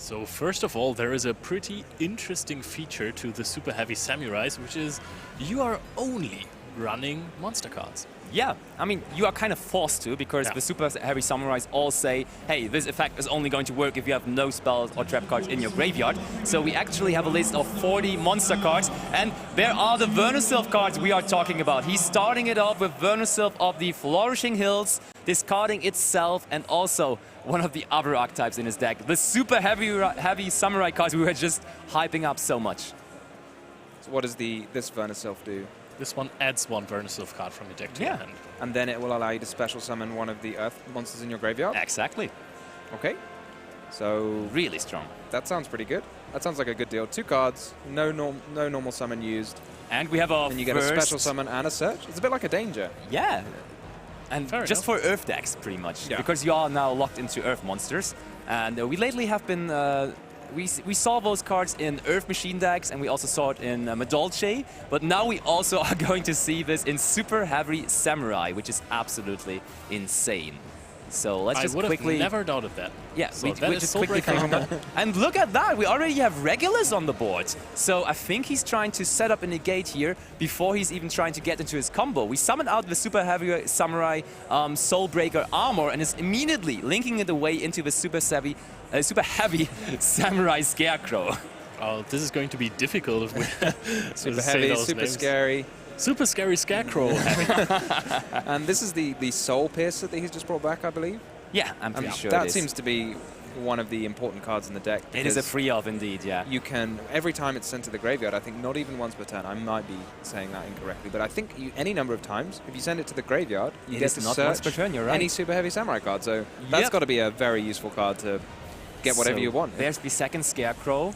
So first of all, there is a pretty interesting feature to the Super Heavy Samurais, which is you are only running monster cards. Yeah, I mean, you are kind of forced to, because the Super Heavy Samurais all say, hey, this effect is only going to work if you have no spells or trap cards in your graveyard. So we actually have a list of 40 monster cards, and there are the Vernusylph cards we are talking about. He's starting it off with Vernusylph of the Flourishing Hills, discarding itself, and also one of the other archetypes in his deck, the Super Heavy Samurai cards we were just hyping up so much. So what does this Vernusylph do? This one adds one Vernusylph card from your deck to your hand. And then it will allow you to special summon one of the Earth monsters in your graveyard? Exactly. Okay. So... really strong. That sounds pretty good. That sounds like a good deal. 2 cards, no normal summon used. And we have a And you get a special summon and a search. It's a bit like a danger. Yeah. And Fair just enough. for Earth decks, pretty much. Yeah. Because you are now locked into Earth monsters. And we lately have been... we saw those cards in Earth Machine decks, and we also saw it in Madolche, but now we also are going to see this in Super Heavy Samurai, which is absolutely insane. So let's just quickly... I would have never doubted that. Yeah, so we just quickly take that. And look at that, we already have Regulus on the board. So I think he's trying to set up a negate here before he's even trying to get into his combo. We summoned out the Super Heavy Samurai Soulbreaker armor and is immediately linking it away into the Super Heavy Samurai Scarecrow. Oh, this is going to be difficult if we Super heavy, super names. scary. Super Scary Scarecrow. And this is the Soul Piercer that he's just brought back, I believe. Yeah, I'm pretty sure that it is. seems to be one of the important cards in the deck. It is a free of indeed, yeah. You can, every time it's sent to the graveyard, I think not even once per turn, I might be saying that incorrectly, but I think any number of times, if you send it to the graveyard, you get to not once per search turn, you're right. any Super Heavy Samurai card. So that's got to be a very useful card to get whatever you want. There's the second Scarecrow.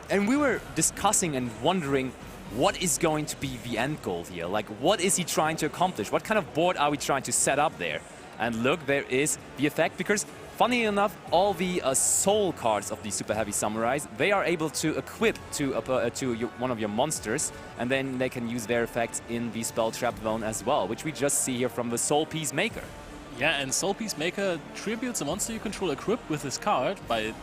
And we were discussing and wondering what is going to be the end goal here. Like, what is he trying to accomplish? What kind of board are we trying to set up there? And look, there is the effect, because funny enough, all the soul cards of the Super Heavy Samurais, they are able to equip to one of your monsters, and then they can use their effects in the Spell Trap Zone as well, which we just see here from the Soul Peacemaker. Yeah, and Soul Peacemaker tributes a monster you control equipped with this card by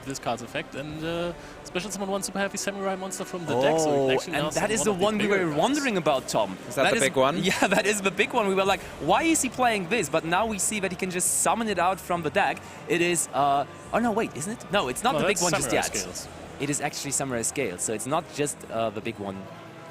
this card's effect, and special summon one Super Heavy Samurai monster from the deck. So and that is the one we were wondering about, Tom. Is that the big one? Yeah, that is the big one. We were like, why is he playing this? But now we see that he can just summon it out from the deck. It is, oh no, wait, isn't it? No, it's not the big one just yet. Scales. It is actually Samurai Scale, so it's not just the big one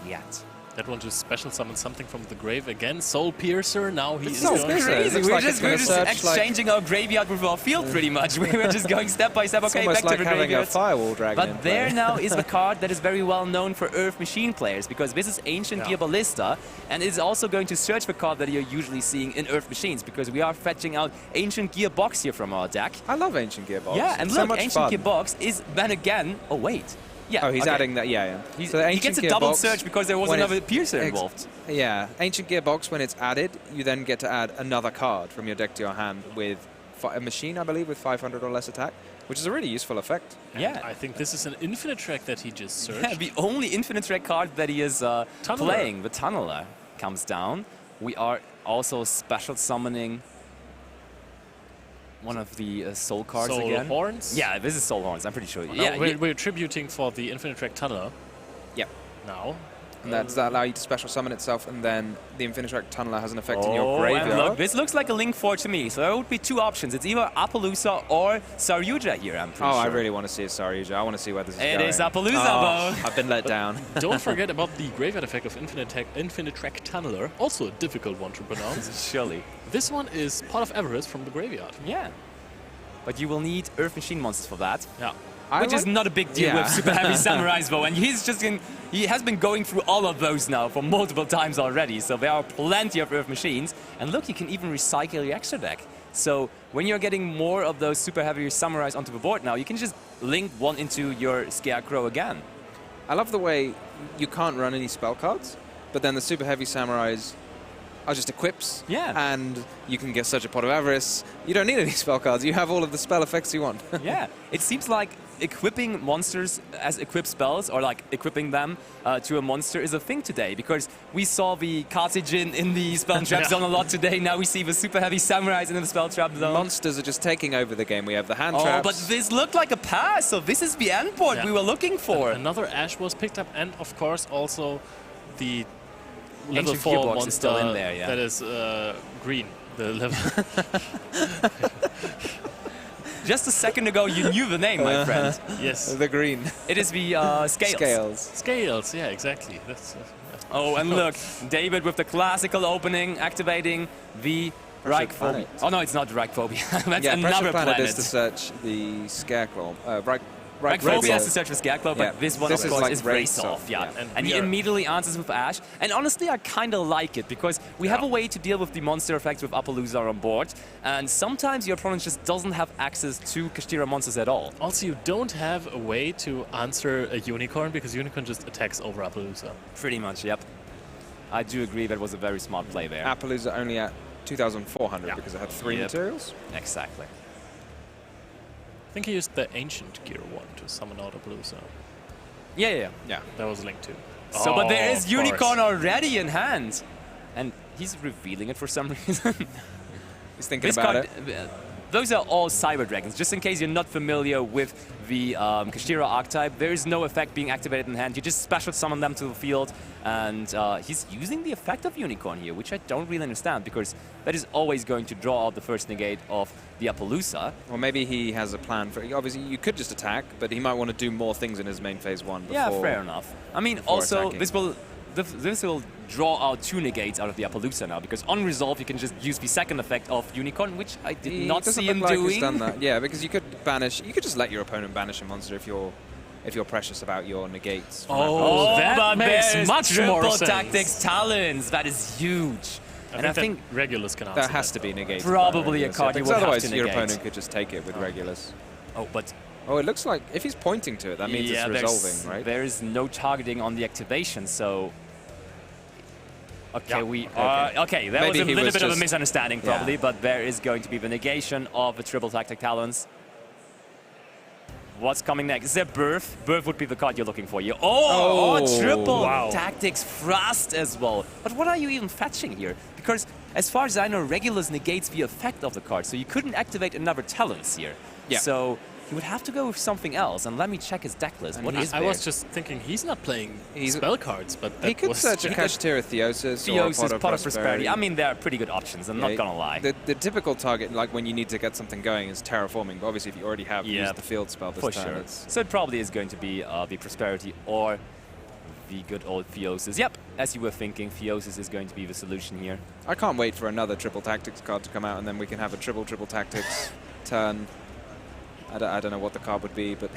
yet. That one just special summon something from the grave again. Soul Piercer, now he is Soul going Piercer. Crazy. Looks We're like just, it's gonna search exchanging our graveyard with our field, pretty much. We were just going step by step. It's Okay, almost back like to the having graveyard. a Firewall Dragon in But play. there now is the card that is very well known for Earth Machine players, because this is Ancient Gear Ballista, and it is also going to search the card that you're usually seeing in Earth Machines, because we are fetching out Ancient Gear Box here from our deck. I love Ancient Gear Box. Yeah, and it's look, so much Ancient fun. Gear Box is then again... Oh, wait. Yeah, Oh, he's adding that, yeah. He So the gets Ancient a Gear double Box, search because there was when another it's- Piercer involved. Yeah, Ancient Gear Box, when it's added, you then get to add another card from your deck to your hand with a machine, I believe, with 500 or less attack, which is a really useful effect. Yeah. I think this is an infinite track that he just searched. Yeah, the only infinite track card that he is playing, the Tunneler, comes down. We are also special summoning one of the Soul cards Soul again. Horns? Yeah, this is Soul Horns, I'm pretty sure. No, Yeah, we're tributing for the infinite track Tunneler Yep. now. And does that allow you to special summon itself, and then the Infinite Track Tunneler has an effect in your and graveyard? look, this looks like a Link 4 to me, so there would be 2 options. It's either Appaloosa or Saryuja here, I'm pretty sure. I really want to see a Saryuja. I want to see where this is going. It is Appaloosa, Bo. I've been let down. Don't forget about the graveyard effect of infinite track Tunneler, also a difficult one to pronounce. Surely. This one is Pot of Avarice from the graveyard. Yeah. But you will need Earth Machine monsters for that. Yeah. Which is not a big deal with Super Heavy Samurais, though, and he has been going through all of those now for multiple times already, so there are plenty of Earth Machines. And look, you can even recycle your extra deck. So when you're getting more of those Super Heavy Samurais onto the board now, you can just link one into your Scarecrow again. I love the way you can't run any spell cards, but then the Super Heavy Samurais are just equips, and you can get such a Pot of Avarice. You don't need any spell cards. You have all of the spell effects you want. Yeah, it seems like equipping monsters as equip spells, or like equipping them to a monster, is a thing today, because we saw the Carthagin in the spell and trap zone a lot today. Now we see the super heavy samurais in the spell trap zone. Monsters are just taking over the game. We have the hand traps. But this looked like a pass, so this is the end board we were looking for. Another Ash was picked up, and of course also the level Ancient 4 Gearbox monster is still in there, that is green. The level. Just a second ago, you knew the name, my friend. Yes. The green. It is the Scales. Scales. Scales, yeah, exactly. Oh, and look, David with the classical opening, activating the Reichphobia. Oh no, it's not Reichphobia. That's another planet. Is to search the Scarecrow. Reichphobia has to search for Scarecrow, but this one, of course, like is very soft. Yeah. And he immediately answers with Ash. And honestly, I kind of like it, because we have a way to deal with the monster effects with Appaloosa on board. And sometimes your opponent just doesn't have access to Kashtira monsters at all. Also, you don't have a way to answer a Unicorn, because Unicorn just attacks over Appaloosa. Pretty much, yep. I do agree that was a very smart play there. Appaloosa only at 2,400 because it had 3 materials. Exactly. I think he used the Ancient Gear one to summon out Appaloosa. Yeah. That was linked to. So, but there is Unicorn already in hand. And he's revealing it for some reason. He's thinking about it. Those are all Cyber Dragons. Just in case you're not familiar with the Kashtira archetype, there is no effect being activated in hand. You just special summon them to the field, and he's using the effect of Unicorn here, which I don't really understand, because that is always going to draw out the first negate of the Appaloosa. Or maybe he has a plan for... Obviously, you could just attack, but he might want to do more things in his main phase 1 before... Yeah, fair enough. I mean, also, attacking. this will draw out 2 negates out of the Appaloosa now, because on resolve you can just use the second effect of Unicorn, which I did not see him doing. He's done that. Yeah, because you could banish. You could just let your opponent banish a monster if you're precious about your negates. Oh, that makes much more sense. Tactics Talons, that is huge. I think Regulus can answer that has to be negated. Probably a card you would have to otherwise negate. your opponent could just take it with Regulus. Oh, but... Oh, it looks like if he's pointing to it, that means it's resolving, right? There is no targeting on the activation, so... Okay, Okay, that was a little bit of a misunderstanding, probably, but there is going to be the negation of the triple tactic Talons. What's coming next? Is there Birth? Birth would be the card you're looking for here. Triple tactics Thrust as well. But what are you even fetching here? Because as far as I know, Regulus negates the effect of the card, so you couldn't activate another Talons here. Yeah. So he would have to go with something else, and let me check his deck list. What is there? I was just thinking he's not playing spell cards, but he could search a Kashtira Theosis or Pot of Prosperity. I mean, there are pretty good options, I'm not gonna lie. The typical target, like when you need to get something going, is Terraforming, but obviously if you already have used the field spell this time. So it probably is going to be the Prosperity or the good old Theosis. Yep, as you were thinking, Theosis is going to be the solution here. I can't wait for another triple tactics card to come out, and then we can have a triple tactics turn. I don't know what the card would be, but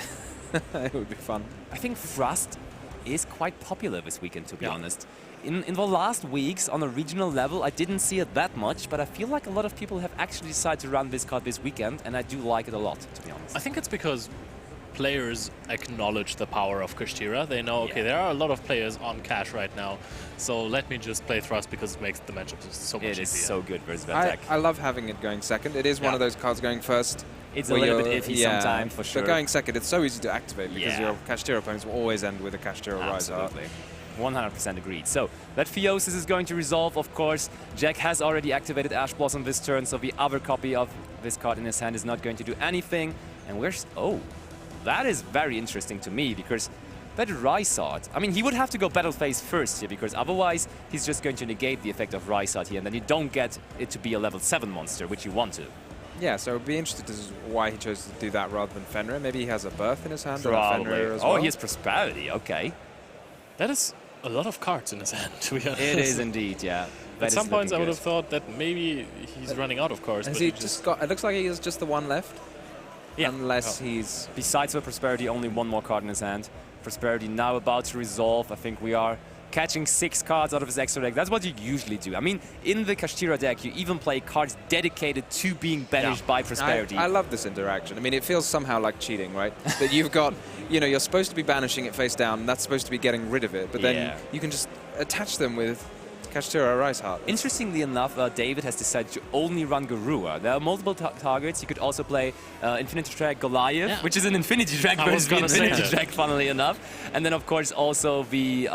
it would be fun. I think Thrust is quite popular this weekend, to be honest. In the last weeks, on a regional level, I didn't see it that much, but I feel like a lot of people have actually decided to run this card this weekend, and I do like it a lot, to be honest. I think it's because players acknowledge the power of Kashtira. They know, okay, there are a lot of players on cash right now, so let me just play Thrust because it makes the matchup so much easier. It is so good versus that deck. I love having it going second. It is one of those cards going first. It's a little bit iffy sometimes, for sure. But going second, it's so easy to activate because your Kashtira opponents will always end with a Kashtira Rise Art. 100% agreed. So that Theosis is going to resolve, of course. Jack has already activated Ash Blossom this turn, so the other copy of this card in his hand is not going to do anything. And where's... Oh, that is very interesting to me, because that Rise Art... I mean, he would have to go Battle Phase first here, because otherwise he's just going to negate the effect of Rise Art here, and then you don't get it to be a level 7 monster, which you want to. Yeah, so I'd be interested to see why he chose to do that rather than Fenrir. Maybe he has a Birth in his hand or a Fenrir as well. Oh, he has Prosperity, okay. That is a lot of cards in his hand, to be honest. It is indeed, yeah. At some points I would have thought that maybe he's running out of cards. Has he just got... It looks like he has just the one left. Yeah. Unless he's... Besides the Prosperity, only one more card in his hand. Prosperity now about to resolve. I think we are catching 6 cards out of his extra deck. That's what you usually do. I mean, in the Kashtira deck, you even play cards dedicated to being banished by Prosperity. I love this interaction. I mean, it feels somehow like cheating, right? That you've got, you know, you're supposed to be banishing it face down, and that's supposed to be getting rid of it, but then you can just attach them with Kashtira Rice Heart. Interestingly enough, David has decided to only run Garua. There are multiple targets. You could also play Infinity Track Goliath, which is an Infinity Track versus the Infinity Track, funnily enough. And then, of course, also the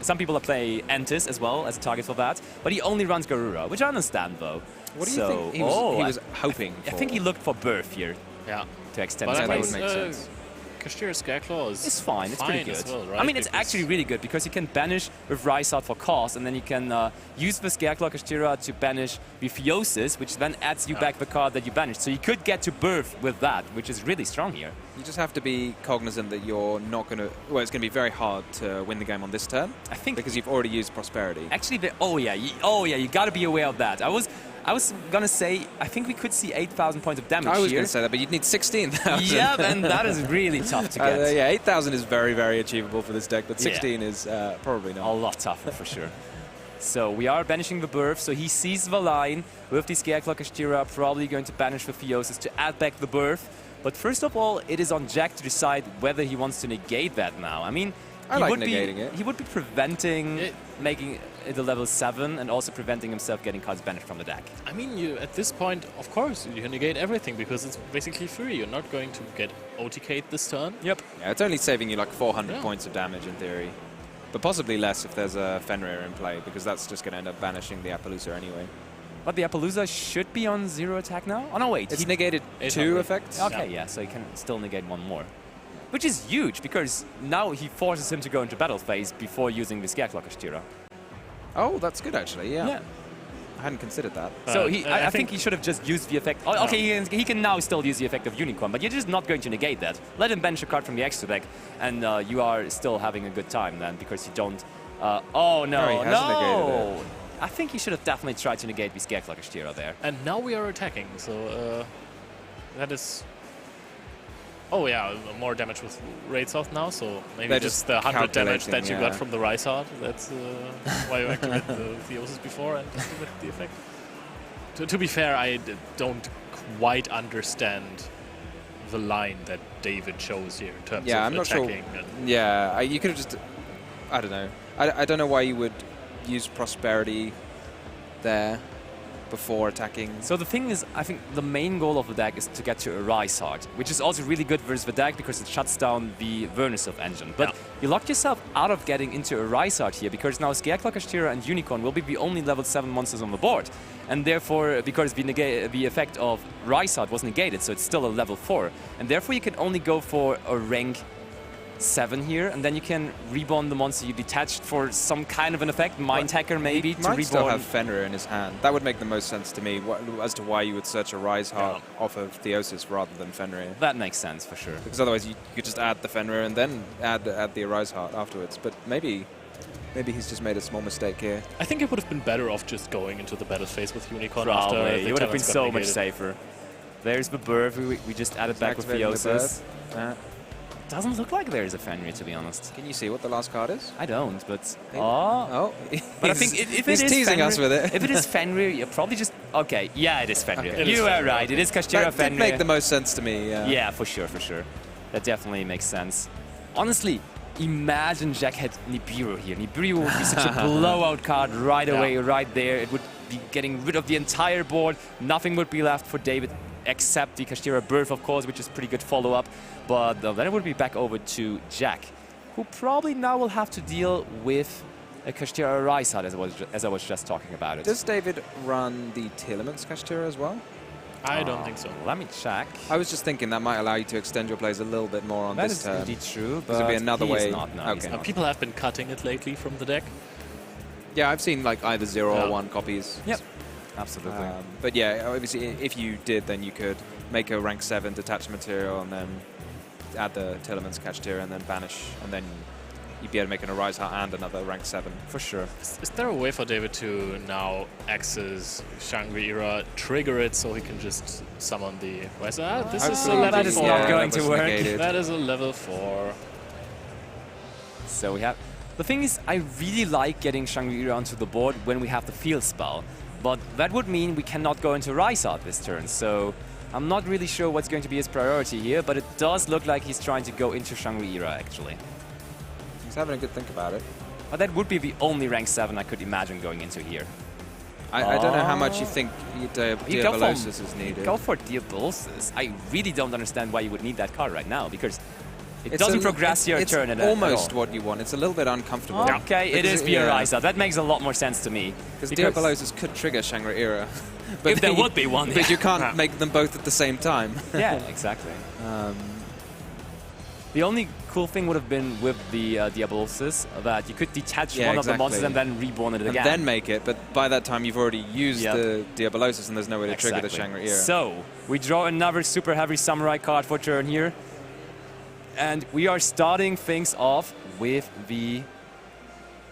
some people play Antis as well as a target for that. But he only runs Garura, which I understand, though. What do you think he was hoping for? I think he looked for Birth here. Yeah. To extend But his that play. would make sense. Kashtira Scareclaw is It's fine, it's pretty good. as well, right? I mean, it's Because actually really good because you can banish with Rise Out for cost, and then you can use the Scareclaw Kashtira to banish with Theosis, which then adds you back the card that you banished. So you could get to Birth with that, which is really strong here. You just have to be cognizant that you're not going to... Well, it's going to be very hard to win the game on this turn. I think... Because you've already used Prosperity. Actually, you got to be aware of that. I was going to say, I think we could see 8,000 points of damage here. I was going to say that, but you'd need 16,000. Yeah, and that is really tough to get. Yeah, 8,000 is very, very achievable for this deck, but 16 is probably not. A lot tougher, for sure. So we are banishing the Birth, so he sees the line with the Scareclaw Kashtira, probably going to banish the Theosis to add back the Birth. But first of all, it is on Jack to decide whether he wants to negate that now. I mean, I like negating it. He would be preventing making it a level 7 and also preventing himself getting cards banished from the deck. I mean, at this point, of course, you can negate everything because it's basically free. You're not going to get OTK'd this turn. Yep. Yeah, it's only saving you like 400 points of damage in theory. But possibly less if there's a Fenrir in play, because that's just going to end up banishing the Appaloosa anyway. But the Appaloosa should be on 0 attack now? Oh, no, wait. It's negated 2 effects? Okay, yeah, so he can still negate 1 more. Which is huge, because now he forces him to go into battle phase before using the Scareclaw Kashtira. Oh, that's good, actually, yeah. I hadn't considered that. So I think he should have just used the effect. Oh, okay, he can now still use the effect of Unicorn, but you're just not going to negate that. Let him banish a card from the extra deck, and you are still having a good time then, because you don't... oh, no, he hasn't negated it. I think he should have definitely tried to negate the Scareclaw Kashtira there. And now we are attacking, so that is... Oh yeah, more damage with Raid South now, so maybe They're just the 100 damage that you yeah. got from the Rise Heart. That's why you activate the Theosis before and activate the effect. To be fair, I don't quite understand the line that David chose here in terms of I'm not sure. attacking. Yeah, you could have just... I don't know. I don't know why you would use Prosperity there before attacking. So the thing is, I think the main goal of the deck is to get to a Rise Heart, which is also really good versus the deck because it shuts down the Vernisov engine. But you locked yourself out of getting into a Rise Heart here because now Scareclaw, Kashtira and Unicorn will be the only level 7 monsters on the board. And therefore, because the effect of Rise Heart was negated, so it's still a level 4. And therefore you can only go for a rank 7 here, and then you can reborn the monster you detached for some kind of an effect, Mind Hacker maybe, to might reborn. still have Fenrir in his hand. That would make the most sense to me as to why you would search a Rise Heart off of Theosis rather than Fenrir. That makes sense for sure. Because otherwise you could just add the Fenrir and then add the Rise Heart afterwards. But maybe he's just made a small mistake here. I think it would have been better off just going into the battle phase with Unicorn after Probably. It would have been talents got so negated. much safer. There's the Birth we just added back with Theosis. Doesn't look like there is a Fenrir, to be honest. Can you see what the last card is? I don't, but... Oh. But I think if it he's is teasing Fenrir, us with it. If it is Fenrir, you're probably just... Okay, yeah, it is Fenrir. Okay. You are right, it is Kashtira That Fenrir. did make the most sense to me, yeah. Yeah, for sure. That definitely makes sense. Honestly, imagine Jack had Nibiru here. Nibiru would be such a blowout card right away, right there. It would be getting rid of the entire board. Nothing would be left for David except the Kashtira Birth, of course, which is pretty good follow-up. But then it would be back over to Jack, who probably now will have to deal with a Kashtira Rise Heart, as I was just talking about it. Does David run the Telements Kashtira as well? I don't think so. Let me check. I was just thinking that might allow you to extend your plays a little bit more on this turn. That is indeed true, but it'd be another he way. is not. No, he's not. People have been cutting it lately from the deck. Yeah, I've seen like either 0 or 1 copies. Yep, absolutely. But yeah, obviously, if you did, then you could make a rank 7 detached material and then add the Telements Kashtira and then banish, and then you'd be able to make an Arise Heart and another rank 7. For sure. Is there a way for David to now access Shangri-Ira, trigger it so he can just summon the... This is a level 4. That is not going to work. Negated. That is a level 4. So we have... The thing is, I really like getting Shangri-Ira onto the board when we have the field spell. But that would mean we cannot go into Rise Heart this turn, so I'm not really sure what's going to be his priority here, but it does look like he's trying to go into Shangri-Ira, actually. He's having a good think about it. But that would be the only rank 7 I could imagine going into here. I don't know how much you think Diabolosis is needed. Go for Diabolosis. I really don't understand why you would need that card right now, because it doesn't progress your turn at all. It's almost what you want. It's a little bit uncomfortable. Okay, it is Vyoriza. That makes a lot more sense to me. Because Diabolosis could trigger Shangri-Ira. But if there would be one. But you can't make them both at the same time. Yeah, exactly. The only cool thing would have been with the Diabolosis that you could detach one of the monsters and then reborn it again. And then make it, but by that time you've already used the Diabolosis and there's no way to trigger the Shangri-Ira. So, we draw another super heavy samurai card for turn here. And we are starting things off with the...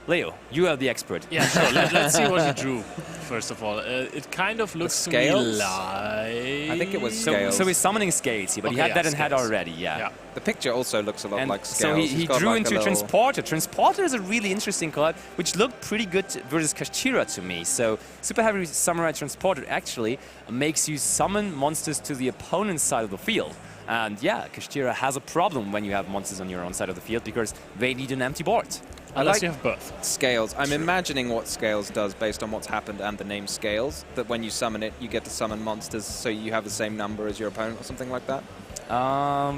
Leo, you are the expert. Yeah, sure. Let's see what he drew, first of all. It kind of looks to me like... I think it was Scales. So he's summoning Scales here, but he had that in head already, yeah. The picture also looks a lot like Scales. So he drew into Transporter. Transporter is a really interesting card, which looked pretty good versus Kashtira to me. So Super Heavy Samurai Transporter actually makes you summon monsters to the opponent's side of the field. And yeah, Kashtira has a problem when you have monsters on your own side of the field because they need an empty board. Unless you have both. Scales. I'm imagining what Scales does based on what's happened and the name Scales, that when you summon it, you get to summon monsters so you have the same number as your opponent or something like that?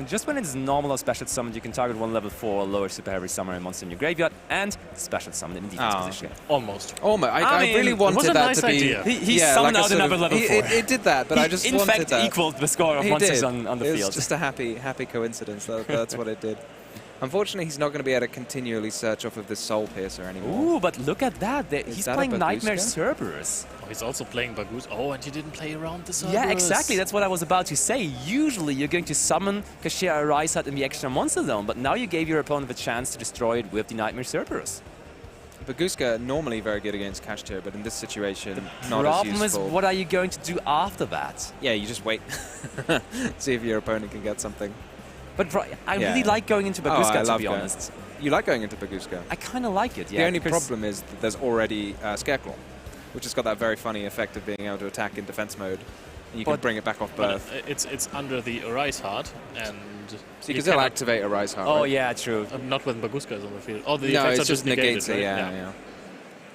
Just when it's normal or special summoned, you can target one level 4 or lower super heavy samurai monster in your graveyard and special summon in the defense position. Okay. Almost. I mean, really wanted that to be... He summoned out another level 4. It did that, but I just wanted that. In fact, equaled the score of monsters on the field. It was just a happy coincidence. That's what it did. Unfortunately, he's not going to be able to continually search off of this Soul Piercer anymore. Ooh, but look at that. He's playing Nightmare Cerberus. Oh, he's also playing Bagus. Oh, and you didn't play around the Cerberus. Yeah, exactly. That's what I was about to say. Usually, you're going to summon Kashtira Rysat in the extra monster zone, but now you gave your opponent the chance to destroy it with the Nightmare Cerberus. Baguska normally very good against Kashtira, but in this situation, not as useful. The problem is, what are you going to do after that? Yeah, you just wait. See if your opponent can get something. But I really like going into Baguska, to be honest. You like going into Baguska? I kind of like it, yeah. The only problem is that there's already Scarecrow, which has got that very funny effect of being able to attack in defense mode. And you can bring it back off birth. It's under the Arise Heart, and... So you can still activate Arise Heart, Oh, yeah, true. Not when Baguska is on the field. Oh, the no, effects it's are just negated, negates right? it, yeah.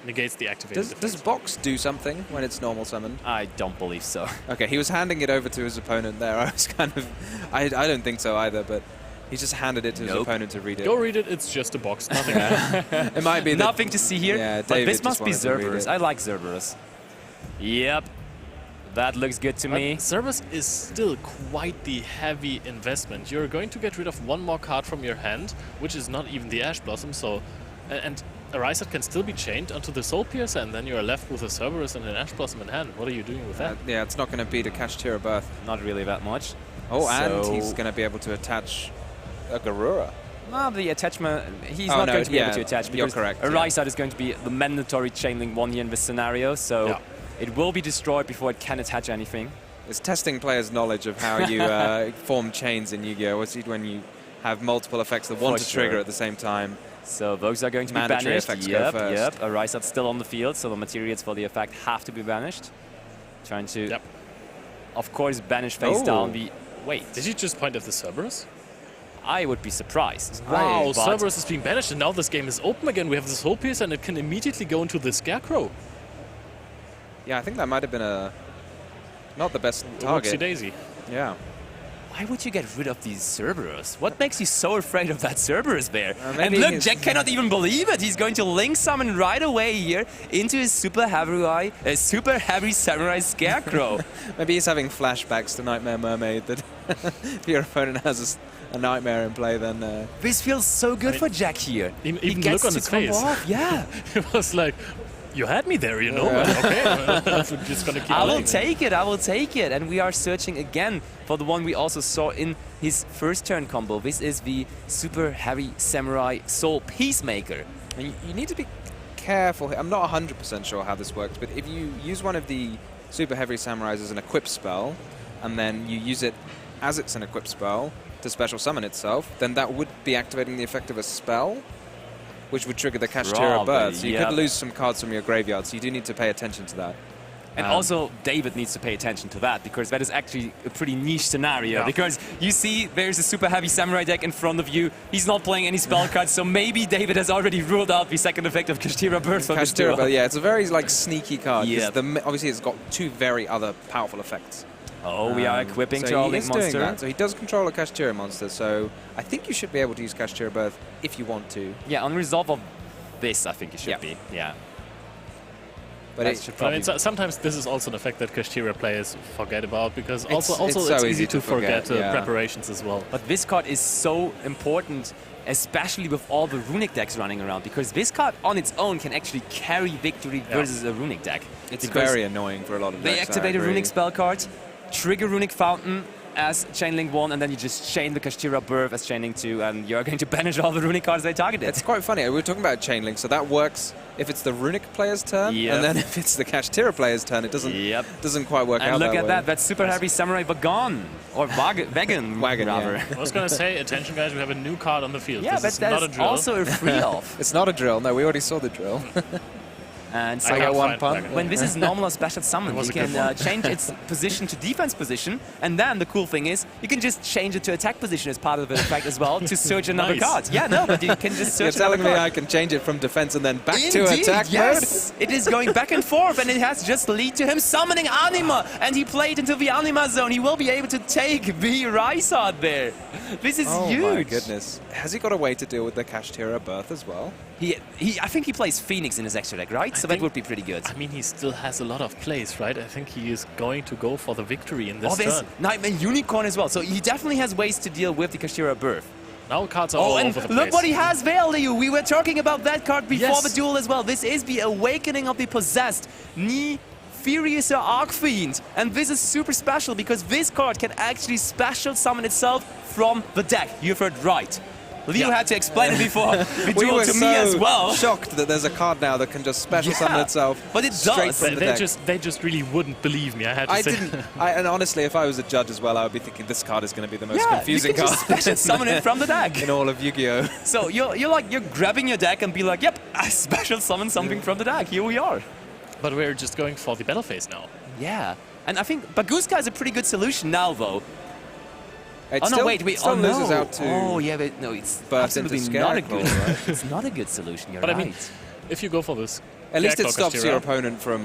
Negates the activated Does Box do something when it's normal summon? I don't believe so. Okay, he was handing it over to his opponent there. I was kind of... I don't think so either, but... He just handed it to his opponent to read it. Go read it, it's just a box, nothing. It might be nothing to see here, yeah, but this must be Cerberus. I like Cerberus. Yep, that looks good to me. Cerberus is still quite the heavy investment. You're going to get rid of one more card from your hand, which is not even the Ash Blossom, so... And Arisat can still be chained onto the Soul Piercer, and then you're left with a Cerberus and an Ash Blossom in hand. What are you doing with that? Yeah, it's not going to beat a Kashtira Birth. Not really that much. Oh, and he's going to be able to attach... a Garura. No, the attachment, he's not going to be able to attach because Arisat is going to be the mandatory chainlink one here in this scenario, so it will be destroyed before it can attach anything. It's testing players' knowledge of how you form chains in Yu-Gi-Oh! When you have multiple effects that want to trigger at the same time. So those are going to be banished. Yep. Arisat's still on the field, so the materials for the effect have to be banished. Trying to, of course, banish face down the... Wait. Did you just point at the Cerberus? I would be surprised. Wow, Cerberus is being banished, and now this game is open again. We have this Soul Piercer, and it can immediately go into the Scarecrow. Yeah, I think that might have been not the best target. Whoopsie daisy. Yeah. Why would you get rid of these Cerberus? What makes you so afraid of that Cerberus there? And look, Jack cannot even believe it. He's going to link summon right away here into his super heavy samurai Scarecrow. Maybe he's having flashbacks to Nightmare Mermaid. That if your opponent has a nightmare in play, then... This feels so good for Jack here. Even he gets look on his face. Yeah. It was like... You had me there, you know. Okay, I'm just gonna keep I will take it. And we are searching again for the one we also saw in his first turn combo. This is the super heavy samurai Soul Peacemaker. And you need to be careful. I'm not 100% sure how this works, but if you use one of the super heavy samurais as an equip spell, and then you use it as it's an equip spell to special summon itself, then that would be activating the effect of a spell, which would trigger the Kashtira Birth. So you could lose some cards from your graveyard, so you do need to pay attention to that. And also, David needs to pay attention to that, because that is actually a pretty niche scenario. Yeah. Because you see, there's a super heavy samurai deck in front of you. He's not playing any spell cards, so maybe David has already ruled out the second effect of Kashtira Burst. Kashtira, but yeah, it's a very like sneaky card. 'Cause Yeah. Obviously, it's got two very other powerful effects. Oh, we are equipping so Charlie he is doing Monster. that. So he does control a Kashtira monster. So I think you should be able to use Kashtira Birth if you want to. Yeah, on resolve of this, I think it should Yeah. be. Yeah. But That it, should I probably mean, sometimes this is also an effect that Kashtira players forget about, because also it's so it's easy easy to to forget forget, yeah. preparations as well. But this card is so important, especially with all the runic decks running around, because this card on its own can actually carry victory versus a runic deck. it's Because very annoying for a lot of they decks. activate I a agree. runic spell card, trigger runic fountain as chainlink 1, and then you just chain the Kashtira Birth as chainlink 2, and you're going to banish all the runic cards they targeted. It's quite funny. We were talking about chain link, so that works if it's the runic player's turn, Yep. and then if it's the Kashtira player's turn, it doesn't quite work out. And look that at way. that, that's super heavy samurai wagon, or wagon, Wagon, rather. yeah. I was going to say, attention guys, we have a new card on the field. Yeah, this but is not a that's drill. also a free off. It's not a drill. No, we already saw the drill. And I so can't got one find pun. Wagon. when this is normal or special summon, That was you a good can one. change its position to defense position, and then the cool thing is you can just change it to attack position as part of the effect as well to search another Nice. card. Yeah, no, but you can just You're search another telling me card. I can change it from defense and then back to Indeed, attack yes. It is going back and forth, and it has just lead to him summoning Anima, and he played into the Anima zone. He will be able to take the Rysard there. This is mode? huge. Oh my goodness. Has he got a way to deal with the Kashtira Birth as well? I think he plays Phoenix in his extra deck, right? So that think- would be pretty good. I mean, he still has a lot of plays, right? I think he is going to go for the victory in this There's turn. Nightmare Unicorn as well, so he definitely has ways to deal with the Kashtira Birth. Now cards are all Oh, and over the look place. what he has there, Liu. We were talking about that card before Yes. the duel as well. This is the Awakening of the Possessed. Ni Furious Archfiend. And this is super special because this card can actually special summon itself from the deck. You've heard right. Leo had to explain it before the We duel were to so me as well. shocked that there's a card now that can just special summon Yeah, itself but it straight does. from the deck. They just really wouldn't believe me. I had to I say. didn't. And honestly, if I was a judge as well, I would be thinking this card is going to be the most Yeah, confusing you can card just special summon it from the deck. in all of Yu-Gi-Oh. So you're grabbing your deck and be like, yep, I special summon something from the deck. Here we are. But we're just going for the battle phase now. Yeah. And I think Baguska is a pretty good solution now, though. It Oh no! still- Wait! still Oh loses no! out to Oh yeah, but no, it's burst into absolutely not a Scarecrow, good. right? It's not a good solution. You're But right. I mean, if you go for this, At least it Scarecrow stops Kashtira, your opponent from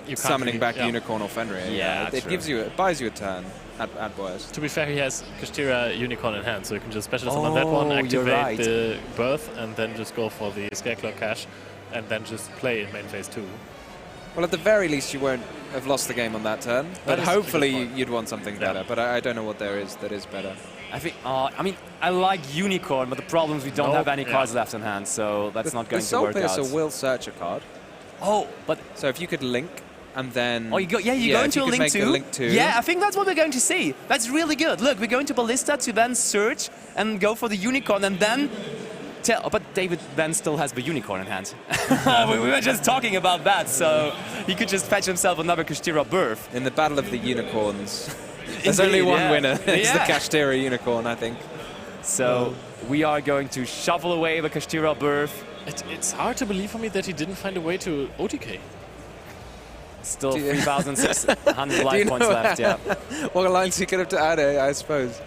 you can't summoning really- back yeah. Unicorn or Fenrir. Yeah, it true. gives you, it buys you a turn at worst. To be fair, he has Kashtira Unicorn in hand, so you can just special summon that one, Oh, you're activate right. the Birth, and then just go for the Scarecrow Cash, and then just play in main phase 2. Well, at the very least, you won't have lost the game on that turn. But is a good hopefully, point. you'd want something Yeah. better. But I don't know what there is that is better. I think. I mean, I like Unicorn, but the problem is we don't Nope, have any yeah. cards left in hand, so that's not going the to Soul work Piercer out. will search a card. Oh, but So if you could link and then... oh, you go. Yeah, you go if into you a could link make two. a link 2. Yeah, I think that's what we're going to see. That's really good. Look, we're going to Ballista to then search and go for the Unicorn, and then. But David then still has the Unicorn in hand. we were just talking about that, so he could just fetch himself another Kashtira Birth. In the Battle of the Unicorns, there's only Indeed, one yeah. winner. It's the Yeah. Kashtira Unicorn, I think. So we are going to shuffle away the Kashtira Birth. It's hard to believe for me that he didn't find a way to OTK. Still Do you- 3,600 life you points know left, yeah. What alliance he could have to add, I suppose.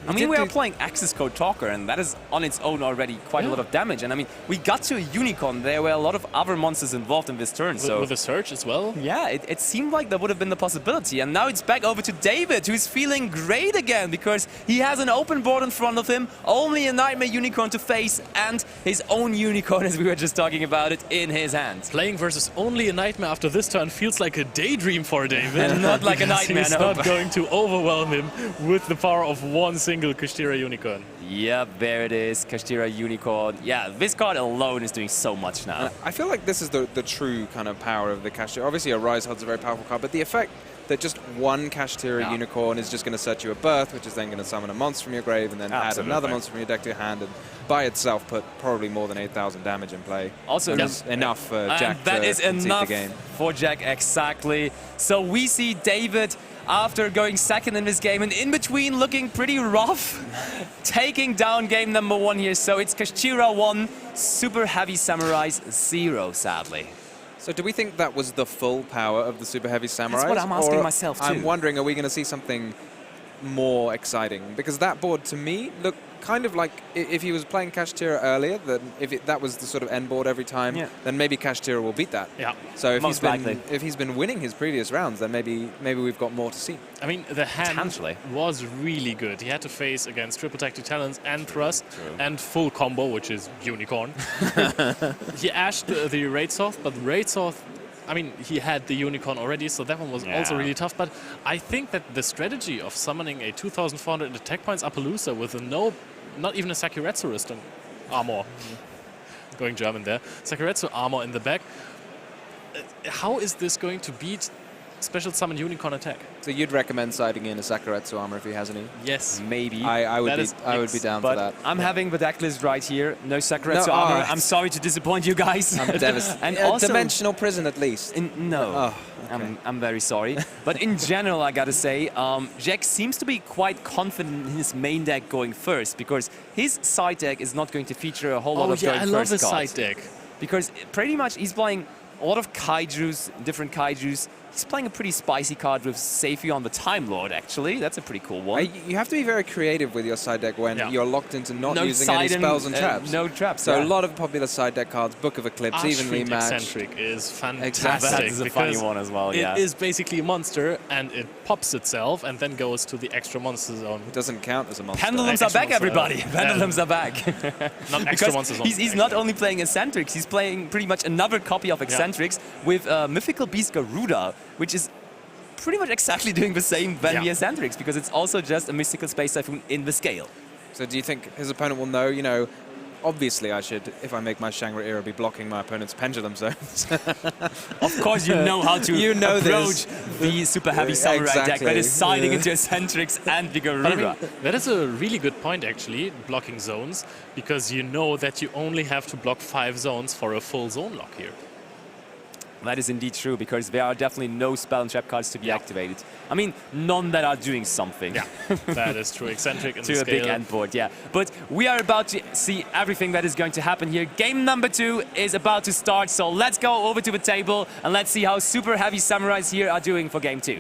I mean, did we are do- playing Access Code Talker, and that is on its own already quite a lot of damage. And I mean, we got to a Unicorn. There were a lot of other monsters involved in this turn, so... With a search as well. Yeah, it seemed like there would have been the possibility. And now it's back over to David, who's feeling great again because he has an open board in front of him, only a Nightmare Unicorn to face, and his own Unicorn, as we were just talking about it, in his hand. Playing versus only a Nightmare after this turn feels like a daydream for David. And not like a because nightmare, He's no. not going to overwhelm him with the power of one single Kashtira Unicorn. Yep, there it is, Kashtira Unicorn. Yeah, this card alone is doing so much now. I feel like this is the true kind of power of the Kashtira. Obviously, a Rise Hod's a very powerful card, but the effect that just one Kashtira Unicorn is just going to search you a Birth, which is then going to summon a monster from your grave and then add Absolutely. another monster from your deck to your hand, and by itself put probably more than 8,000 damage in play. Also, And that's enough for Jack and that to is concede enough the game. for Jack, exactly. So we see David, after going second in this game and in between looking pretty rough, taking down game number 1 here. So it's Kashtira 1, Super Heavy Samurais 0, sadly. So do we think that was the full power of the Super Heavy Samurai? That's what I'm asking myself too. I'm wondering, are we going to see something more exciting? Because that board, to me, looked kind of like if he was playing Kashtira earlier, then that was the sort of end board every time, then maybe Kashtira will beat that. Yeah. So if he's been winning his previous rounds, then maybe we've got more to see. I mean, the hand was really good. He had to face against triple tactic talents and thrust and full combo, which is unicorn. He ashed the Raidsoth, but Raidsoth, I mean, he had the unicorn already, so that one was also really tough. But I think that the strategy of summoning a 2,400 attack points Appaloosa with not even a Sakuretsu armor, going German there, Sakuretsu armor in the back, how is this going to beat special summon unicorn attack? So you'd recommend siding in a Sakuretsu armor if he has any? Yes. Maybe. I would be down for that. I'm having the deck list right here. No Sakuretsu armor. I'm sorry to disappoint you guys. I'm devastated. And also, Dimensional Prison at least. No. Oh, okay. I'm very sorry. But in general, I gotta say, Jack seems to be quite confident in his main deck going first, because his side deck is not going to feature a whole lot of going first cards. I love his side deck. Because pretty much he's playing a lot of kaijus, different kaijus. He's playing a pretty spicy card with Seifi on the Time Lord, actually. That's a pretty cool one. You have to be very creative with your side deck when you're locked into not using any side spells and traps. No traps. So a lot of popular side deck cards, Book of Eclipse, evenly matched. Eccentric is fantastic. Exactly. That is a funny one as well, It is basically a monster, and it pops itself and then goes to the extra monster zone. It doesn't count as a monster. Pendulums are back, everybody. Pendulums are back. Not extra monster zone. He's not only playing Eccentrics, he's playing pretty much another copy of Eccentrics with Mythical Beast Garuda, which is pretty much exactly doing the same than the Eccentrics, because it's also just a Mystical Space Typhoon in the scale. So do you think his opponent will know, you know, obviously I should, if I make my Shangri-Era, be blocking my opponent's pendulum zones. Of course you know how to approach the Super Heavy Samurai deck that is siding into Eccentrics and the Garuda. I mean, that is a really good point, actually, blocking zones, because you know that you only have to block 5 zones for a full zone lock here. That is indeed true, because there are definitely no spell and trap cards to be activated. I mean, none that are doing something. Yeah, that is true. Eccentric in to the a big end board, But we are about to see everything that is going to happen here. Game number 2 is about to start, so let's go over to the table and let's see how Super Heavy Samurais here are doing for game 2.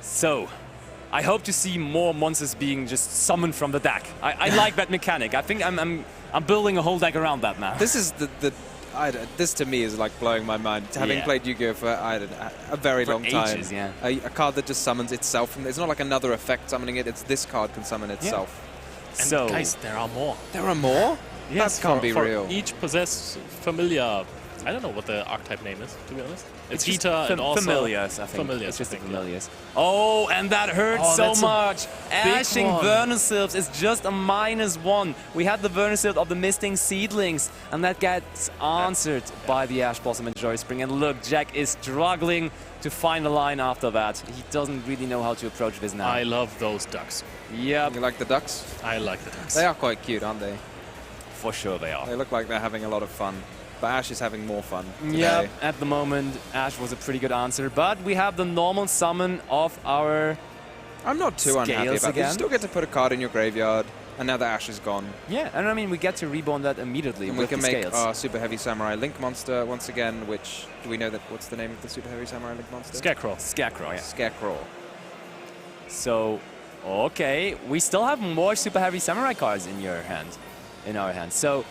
So, I hope to see more monsters being just summoned from the deck. I like that mechanic. I think I'm building a whole deck around that now. This is this to me is like blowing my mind. Having played Yu-Gi-Oh for a very long time. Ages, a card that just summons itself. It's not like another effect summoning it. It's this card can summon itself. And so, guys, there are more. There are more? Yes, that can't be real. Each possessed familiar. I don't know what the archetype name is, to be honest. It's Heater and also Familiars, I think. Familiars, it's just the I think, Familiars. Oh, and that hurts so much. Ashing Vernusylphs is just a -1. We had the Vernusylph of the Misting Seedlings, and that gets answered by the Ash Blossom and Joy Spring. And look, Jack is struggling to find a line after that. He doesn't really know how to approach this now. I love those ducks. Yep. You like the ducks? I like the ducks. They are quite cute, aren't they? For sure they are. They look like they're having a lot of fun. But Ash is having more fun today. Yep, at the moment, Ash was a pretty good answer. But we have the normal summon of our I'm not too unhappy about it. You still get to put a card in your graveyard, and now that Ash is gone. Yeah, and I mean, we get to reborn that immediately and with we can the make scales. our Super Heavy Samurai Link monster once again, which, do we know that what's the name of the Super Heavy Samurai Link monster? Scarecrow. Scarecrow, yeah. Scarecrow. So, okay, we still have more Super Heavy Samurai cards in our hand. So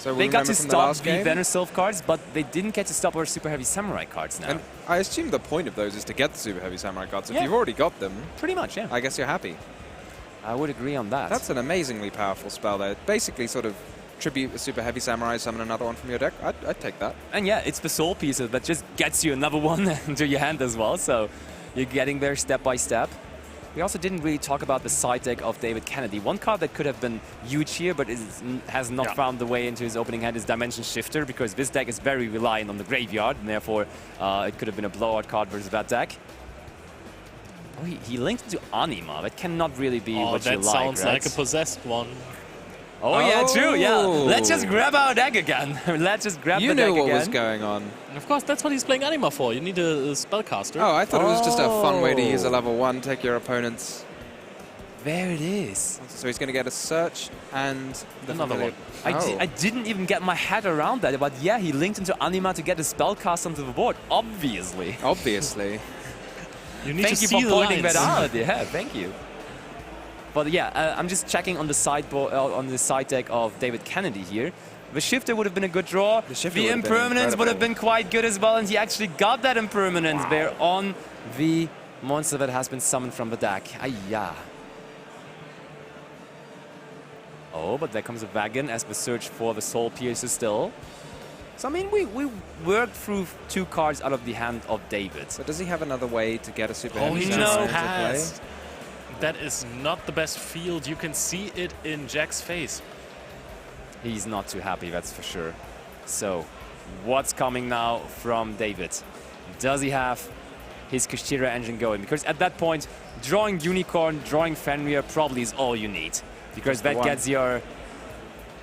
they got to stop the Vernusylph cards, but they didn't get to stop our Super Heavy Samurai cards now. And I assume the point of those is to get the Super Heavy Samurai cards. If you've already got them, pretty much, yeah. I guess you're happy. I would agree on that. That's an amazingly powerful spell there. Basically sort of tribute a Super Heavy Samurai, summon another one from your deck. I'd take that. And yeah, it's the soul piece that just gets you another one into your hand as well, so you're getting there step by step. We also didn't really talk about the side deck of David Kennedy. One card that could have been huge here, but has not found the way into his opening hand is Dimension Shifter, because this deck is very reliant on the graveyard, and therefore it could have been a blowout card versus that deck. Oh, he linked to Anima. That cannot really be what you like, that sounds right? like a possessed one. Oh, yeah, true, yeah. Let's just grab our deck again. Let's just grab the deck again. You knew what was going on. And of course, that's what he's playing Anima for. You need a spellcaster. Oh, I thought it was just a fun way to use a level 1, take your opponent's... There it is. So he's going to get a search and... Another one. I didn't even get my head around that, but yeah, he linked into Anima to get a spellcast onto the board, obviously. Obviously. You need Thank to you see for the pointing lines. that out. Yeah, thank you. But yeah, I'm just checking on the sideboard, on the side deck of David Kennedy here. The Shifter would have been a good draw. The Impermanence would have been quite good as well, and he actually got that Impermanence there on the monster that has been summoned from the deck. Ayah. Oh, but there comes a wagon as we search for the Soul Piercer still. So, I mean, we worked through 2 cards out of the hand of David. So does he have another way to get a super Oh, heavy he samurai just into play? has. That is not the best field. You can see it in Jack's face. He's not too happy, that's for sure. So, what's coming now from David? Does he have his Kashtira engine going? Because at that point, drawing Unicorn, drawing Fenrir probably is all you need. Because that gets your...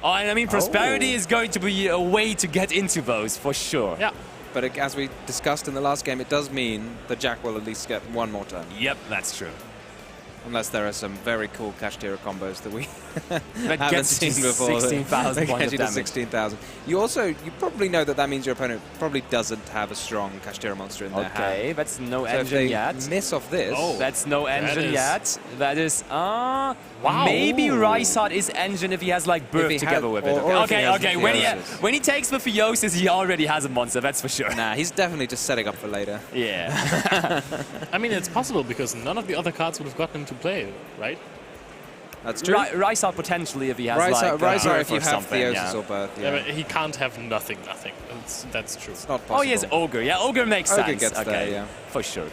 Oh, and I mean, Prosperity is going to be a way to get into those, for sure. Yeah. But as we discussed in the last game, it does mean that Jack will at least get 1 more turn. Yep, that's true. Unless there are some very cool Kashtira combos that we That haven't gets seen to before. 16,000 That points gets of you to damage. 16,000. You probably know that means your opponent probably doesn't have a strong Kashtira monster in their hand. Okay, that's no So if engine they yet. miss off this... That's no engine is- yet. That is, Wow. maybe Rysart is engine if he has like birth he together had- with it. or if he Okay, has okay. the Theosis. When he takes the Theosis, he already has a monster. That's for sure. Nah, he's definitely just setting up for later. Yeah. I mean, it's possible because none of the other cards would have gotten into play, right? That's true. Rysart potentially if he has Rysart like if you or have something, Theosis yeah. or Birth, Yeah, yeah. but he can't have nothing. That's true. It's not possible. Oh, he has Ogre. Yeah, Ogre makes Ogre sense. gets okay, there, yeah. for sure.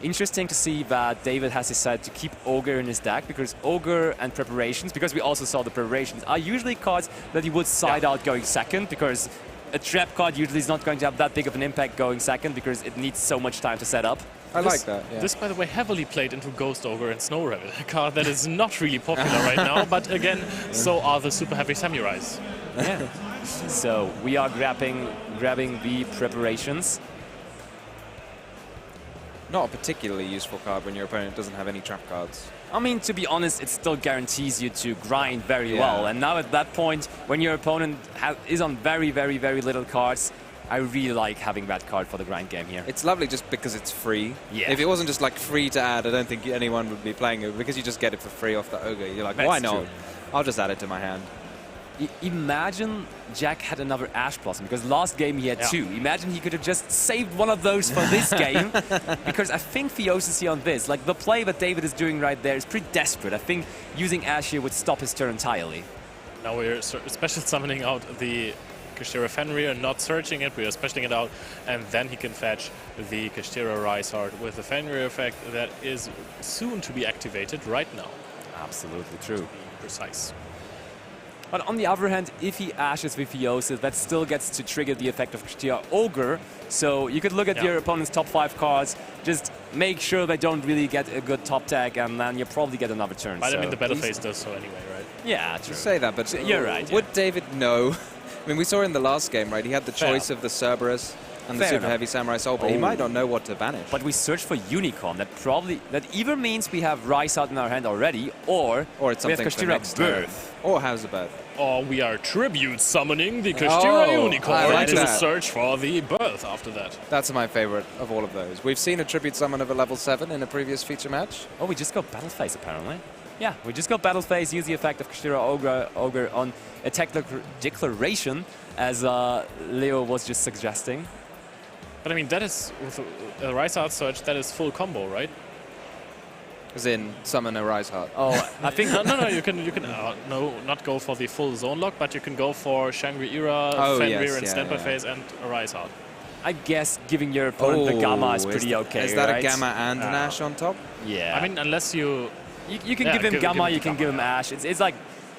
Interesting to see that David has decided to keep Ogre in his deck because Ogre and Preparations, because we also saw the Preparations, are usually cards that he would side out going second because a trap card usually is not going to have that big of an impact going second because it needs so much time to set up. I like that, yeah. This, by the way, heavily played into Ghost Ogre and Snow Rebel, a card that is not really popular right now, but again, so are the Super Heavy Samurais. Yeah. So we are grabbing the Preparations. Not a particularly useful card when your opponent doesn't have any trap cards. I mean, to be honest, it still guarantees you to grind very well. And now at that point, when your opponent is on very, very, very little cards, I really like having that card for the grind game here. It's lovely just because it's free. Yeah. If it wasn't just like free to add, I don't think anyone would be playing it because you just get it for free off the Ogre. You're like, That's why not? true. I'll just add it to my hand. Imagine Jack had another Ash Blossom, because last game he had 2. Imagine he could have just saved one of those for this game, because I think Theosis here on this, like the play that David is doing right there is pretty desperate. I think using Ash here would stop his turn entirely. Now we're special summoning out the Kashtira Fenrir, not searching it, we are specialing it out, and then he can fetch the Kashtira Rysart with the Fenrir effect that is soon to be activated right now. Absolutely true. To be precise. But on the other hand, if he ashes with Theosis, that still gets to trigger the effect of Kashtira Ogre. So you could look at your opponent's top 5 cards, just make sure they don't really get a good top tag, and then you probably get another turn. But so I mean, the battle phase does so anyway, right? Yeah, true. You say that, but you're right. Would David know? I mean, we saw in the last game, right? He had the choice of the Cerberus and the Fair Super enough. Heavy Samurai Soul, but he might not know what to banish. But we search for Unicorn. That either means we have Rysart in our hand already, or it's we have something for Kashtira next turn. Birth. Or how's the Birth? Or we are tribute summoning the Kashtira Unicorn I like to that. search for the birth after that. That's my favorite of all of those. We've seen a tribute summon of a level 7 in a previous feature match. Oh, we just got Battle Phase apparently. Yeah, we just got Battle Phase, use the effect of Kashtira Ogre on Attack Declaration, as Leo was just suggesting. But I mean, that is, with a Rysart search, that is full combo, right? As in, summon a Rysart. Oh, I think... no, you can no, not go for the full zone lock, but you can go for Shangri-Ira, Fenrir, and Standby Phase, and a Rysart. I guess giving your opponent the Gamma is pretty okay, Is that right? a Gamma and an Ash on top? Yeah. I mean, unless you... You can give him Gamma, you can give him Ash. It's like,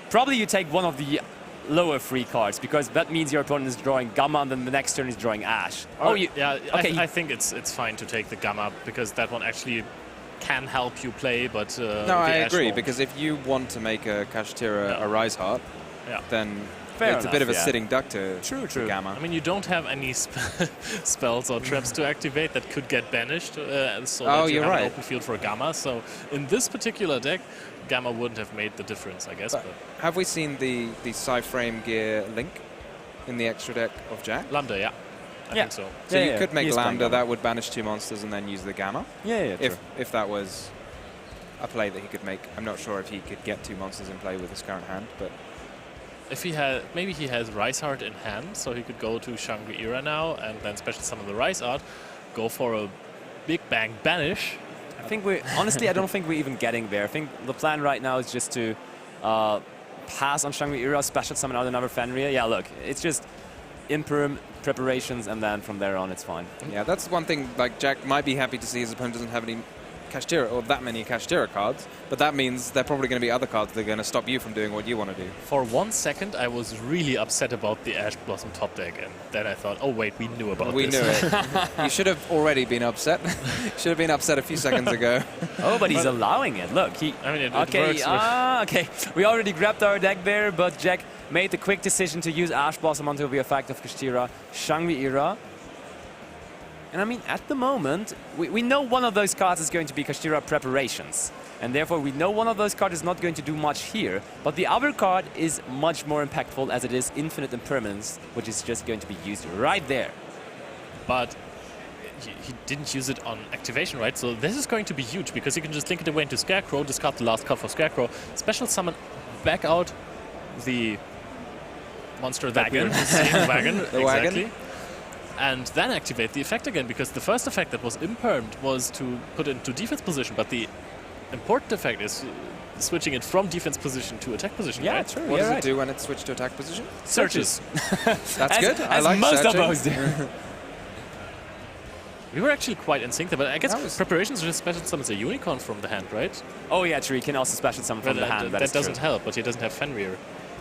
probably you take one of the lower free cards, because that means your opponent is drawing Gamma, and then the next turn is drawing Ash. I think it's fine to take the Gamma, because that one actually can help you play, but no, I agree, because if you want to make a Kashtira a Rise Heart, then it's a bit of a sitting duck to Gamma. I mean, you don't have any spells or traps to activate that could get banished, so that you have an open field for Gamma. So in this particular deck, Gamma wouldn't have made the difference, I guess. But have we seen the Psy-Frame Gear Link in the extra deck of Jack? Lambda, yeah. I think so. So you could make Lambda, that would banish 2 monsters and then use the Gamma. If that was a play that he could make. I'm not sure if he could get 2 monsters in play with his current hand, but if he had, maybe he has Rise Heart in hand, so he could go to Shangri-Ira now and then special summon the Rise Art, go for a big bang banish. I think honestly, I don't think we're even getting there. I think the plan right now is just to pass on Shangri-Ira, special summon out another Fenrir. Yeah, look, it's just Imperm preparations, and then from there on, it's fine. Yeah, that's one thing. Like, Jack might be happy to see his opponent doesn't have any Kashtira or that many Kashtira cards, but that means there are probably going to be other cards that are going to stop you from doing what you want to do. For 1 second, I was really upset about the Ash Blossom top deck, and then I thought, oh wait, we knew about this. We knew it. You should have already been upset. Should have been upset a few seconds ago. Oh, but he's allowing it. Look, he. I mean, it works. Okay. We already grabbed our deck there, but Jack made the quick decision to use Ash Blossom until the effect of Kashtira, Shangri-Ira. And I mean, at the moment, we know one of those cards is going to be Kashtira Preparations. And therefore, we know one of those cards is not going to do much here. But the other card is much more impactful, as it is Infinite Impermanence, which is just going to be used right there. But he didn't use it on activation, right? So this is going to be huge, because you can just link it away into Scarecrow, discard the last card for Scarecrow, special summon back out the monster that we were seeing, Wagon. The Wagon. And then activate the effect again, because the first effect that was impermed was to put it into defense position, but the important effect is switching it from defense position to attack position. Yeah, right? true. What does it do when it's switched to attack position? Searches. That's good. I like most searching. of those do. We were actually quite in sync there, but I guess preparations just special summons a unicorn from the hand, right? Oh yeah, true. He can also special summon from the hand. That doesn't help, but he doesn't have Fenrir.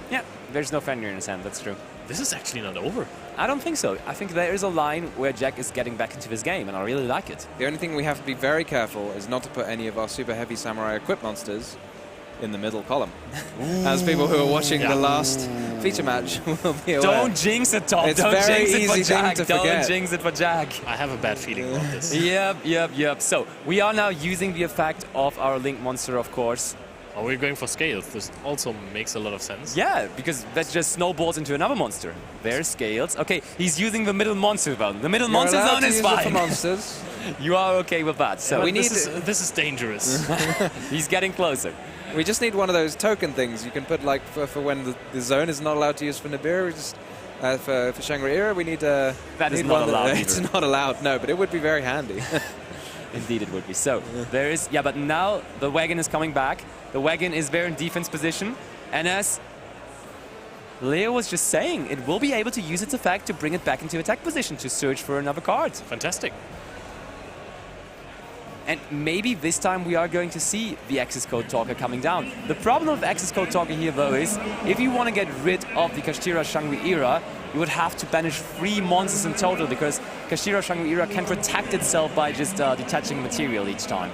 Yeah, there's no Fenrir in his hand. That's true. This is actually not over. I don't think so. I think there is a line where Jack is getting back into his game, and I really like it. The only thing we have to be very careful is not to put any of our super heavy samurai equipped monsters in the middle column. As people who are watching the last feature match will be aware. Don't jinx it, Tom. It's Don't very jinx it easy for Jack. thing to forget. Don't jinx it for Jack. I have a bad feeling about this. Yep. So we are now using the effect of our Link monster, of course. Oh, we're going for scales. This also makes a lot of sense. Yeah, because that just snowballs into another monster. There's scales. Okay, he's using the middle monster zone. The middle monster zone is fine. For monsters. You are okay with that. So we need this is dangerous. He's getting closer. We just need one of those token things you can put, like, for when the zone is not allowed to use for Nibiru. We just for Shangri-Ira, we need that is not allowed. It's not allowed. No, but it would be very handy. Indeed, it would be. So there is, but now the Wagon is coming back. The Wagon is there in defense position, and as Leo was just saying, it will be able to use its effect to bring it back into attack position to search for another card. Fantastic. And maybe this time we are going to see the Access Code Talker coming down. The problem with Access Code Talker here, though, is if you want to get rid of the Kashtira Shangri-Ira, you would have to banish 3 monsters in total, because Kashtira Shangri-Ira can protect itself by just detaching material each time.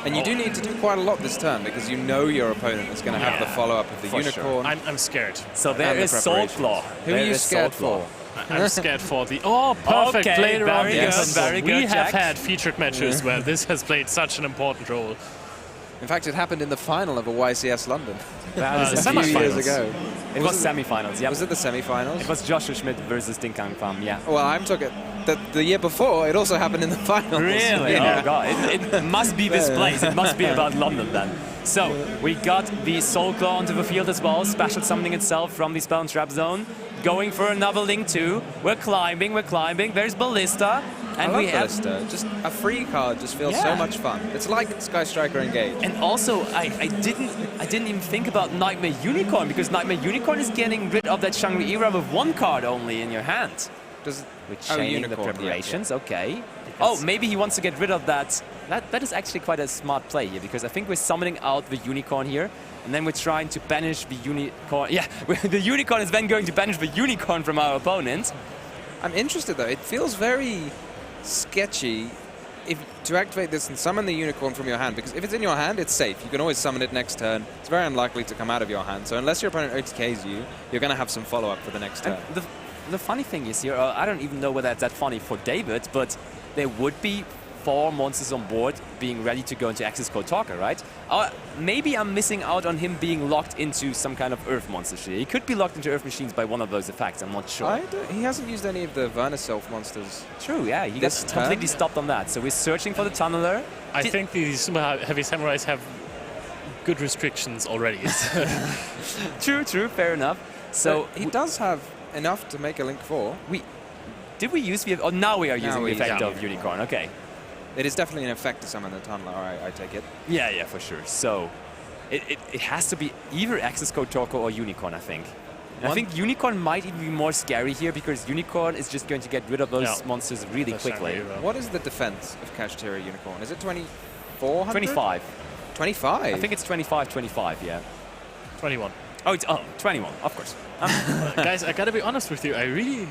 And you do need to do quite a lot this turn, because you know your opponent is going to have the follow-up of the unicorn. Sure. I'm scared. So there is Soul Claw. Who are you scared for? I'm scared for the... Oh, perfect play around. Very good, We have Jack. had featured matches where this has played such an important role. In fact, it happened in the final of a YCS London. That was a few years ago. It was semi-finals, yeah. Was it the semi-finals? It was Joshua Schmidt versus Ding Kang Pham, yeah. Well, I'm talking... The year before, it also happened in the finals. Really? Yeah. Oh, God. It must be this place. It must be about London, then. So, we got the Soul Claw onto the field as well, special summoning itself from the Spell and Trap zone. Going for another Link too. We're climbing. There's Ballista. And I love Ballista. Just a free card just feels so much fun. It's like Sky Striker Engage. And also, I didn't even think about Nightmare Unicorn, because Nightmare Unicorn is getting rid of that Shangri-Ira with 1 card only in your hand. With chaining the preparations, okay. Oh, maybe he wants to get rid of that. That is actually quite a smart play here, because I think we're summoning out the Unicorn here, and then we're trying to banish the Unicorn. Yeah, the Unicorn is then going to banish the Unicorn from our opponent. I'm interested, though. It feels very sketchy if to activate this and summon the unicorn from your hand, because if it's in your hand, it's safe. You can always summon it next turn. It's very unlikely to come out of your hand. So unless your opponent OTKs you, you're going to have some follow-up for the next turn. The funny thing is here, I don't even know whether that's that funny for David, but there would be 4 monsters on board being ready to go into access code Talker, right? Maybe I'm missing out on him being locked into some kind of Earth monster here. He could be locked into Earth machines by one of those effects, I'm not sure. He hasn't used any of the Verniself monsters. True, yeah, he got completely stopped on that. So we're searching for the Tunneler. I think the Super Heavy Samurais have good restrictions already. True, fair enough. So he does have enough to make a Link 4. Did we use the... Oh, now we are using the effect of Unicorn, okay. It is definitely an effect to summon the Tunneler, I take it. Yeah, for sure. So it has to be either access code Talker or Unicorn, I think. I think Unicorn might even be more scary here because Unicorn is just going to get rid of those monsters really quickly. What is the defense of Kashtira Unicorn? Is it 2400? 25. 25? I think it's 25, yeah. 21. Oh, it's 21, of course. Guys, I gotta be honest with you, I really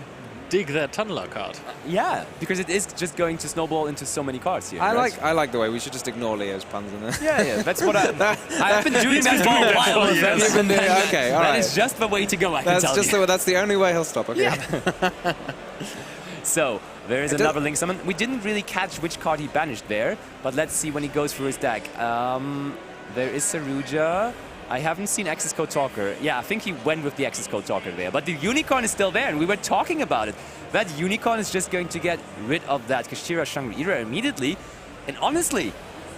dig that Tunneler card. Yeah, because it is just going to snowball into so many cards here. I like the way we should just ignore Leo's puns in there. Yeah, that's what I've been doing that for a while. Okay, all right. That is just the way to go, I can tell you. That's the only way he'll stop, okay? Yeah. So, there is another Link Summon. We didn't really catch which card he banished there, but let's see when he goes through his deck. There is Saruja. I haven't seen access code Talker. Yeah, I think he went with the access code Talker there. But the Unicorn is still there, and we were talking about it. That Unicorn is just going to get rid of that Kashtira Shangri-La immediately. And honestly,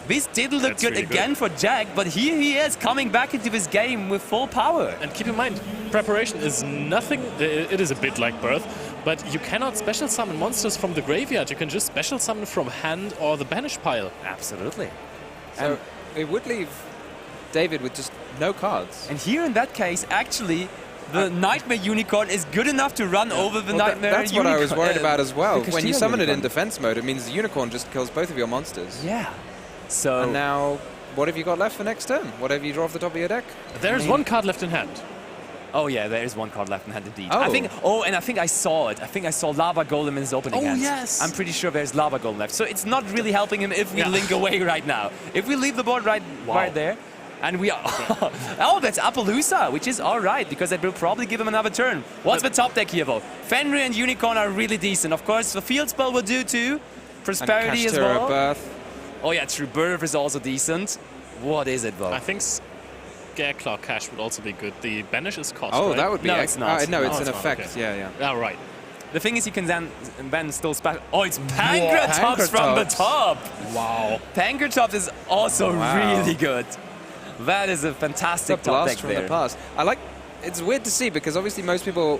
this didn't look good again for Jack, but here he is coming back into this game with full power. And keep in mind, preparation is nothing. It is a bit like Birth, but you cannot special summon monsters from the graveyard. You can just special summon from hand or the banish pile. Absolutely. So it would leave David with just no cards. And here in that case, actually, the Nightmare Unicorn is good enough to run over the Nightmare That's Unicorn. what I was worried about as well. When you summon it in defense mode, it means the Unicorn just kills both of your monsters. Yeah. So and now, what have you got left for next turn? Whatever you draw off the top of your deck? There's one card left in hand. Oh yeah, there is one card left in hand indeed. Oh. I think I saw it. I think I saw Lava Golem in his opening hand. Yes. I'm pretty sure there's Lava Golem left. So it's not really helping him if we link away right now. If we leave the board right there, and we are... oh, that's Appaloosa, which is all right, because that will probably give him another turn. What's the top deck here, though? Fenrir and Unicorn are really decent. Of course, the Field Spell will do too. Prosperity as well. Birth. Oh yeah, True Birth is also decent. What is it, though? I think Scareclaw Cash would also be good. The banish is cost, Oh, right? that would be... No, it's not. no, it's an not, effect. okay. Yeah. Yeah, right. The thing is, you can then still special... Oh, it's Pankratops from the top! Wow. Pankratops is also really good. That is a fantastic top deck from there. the past. It's weird to see because obviously most people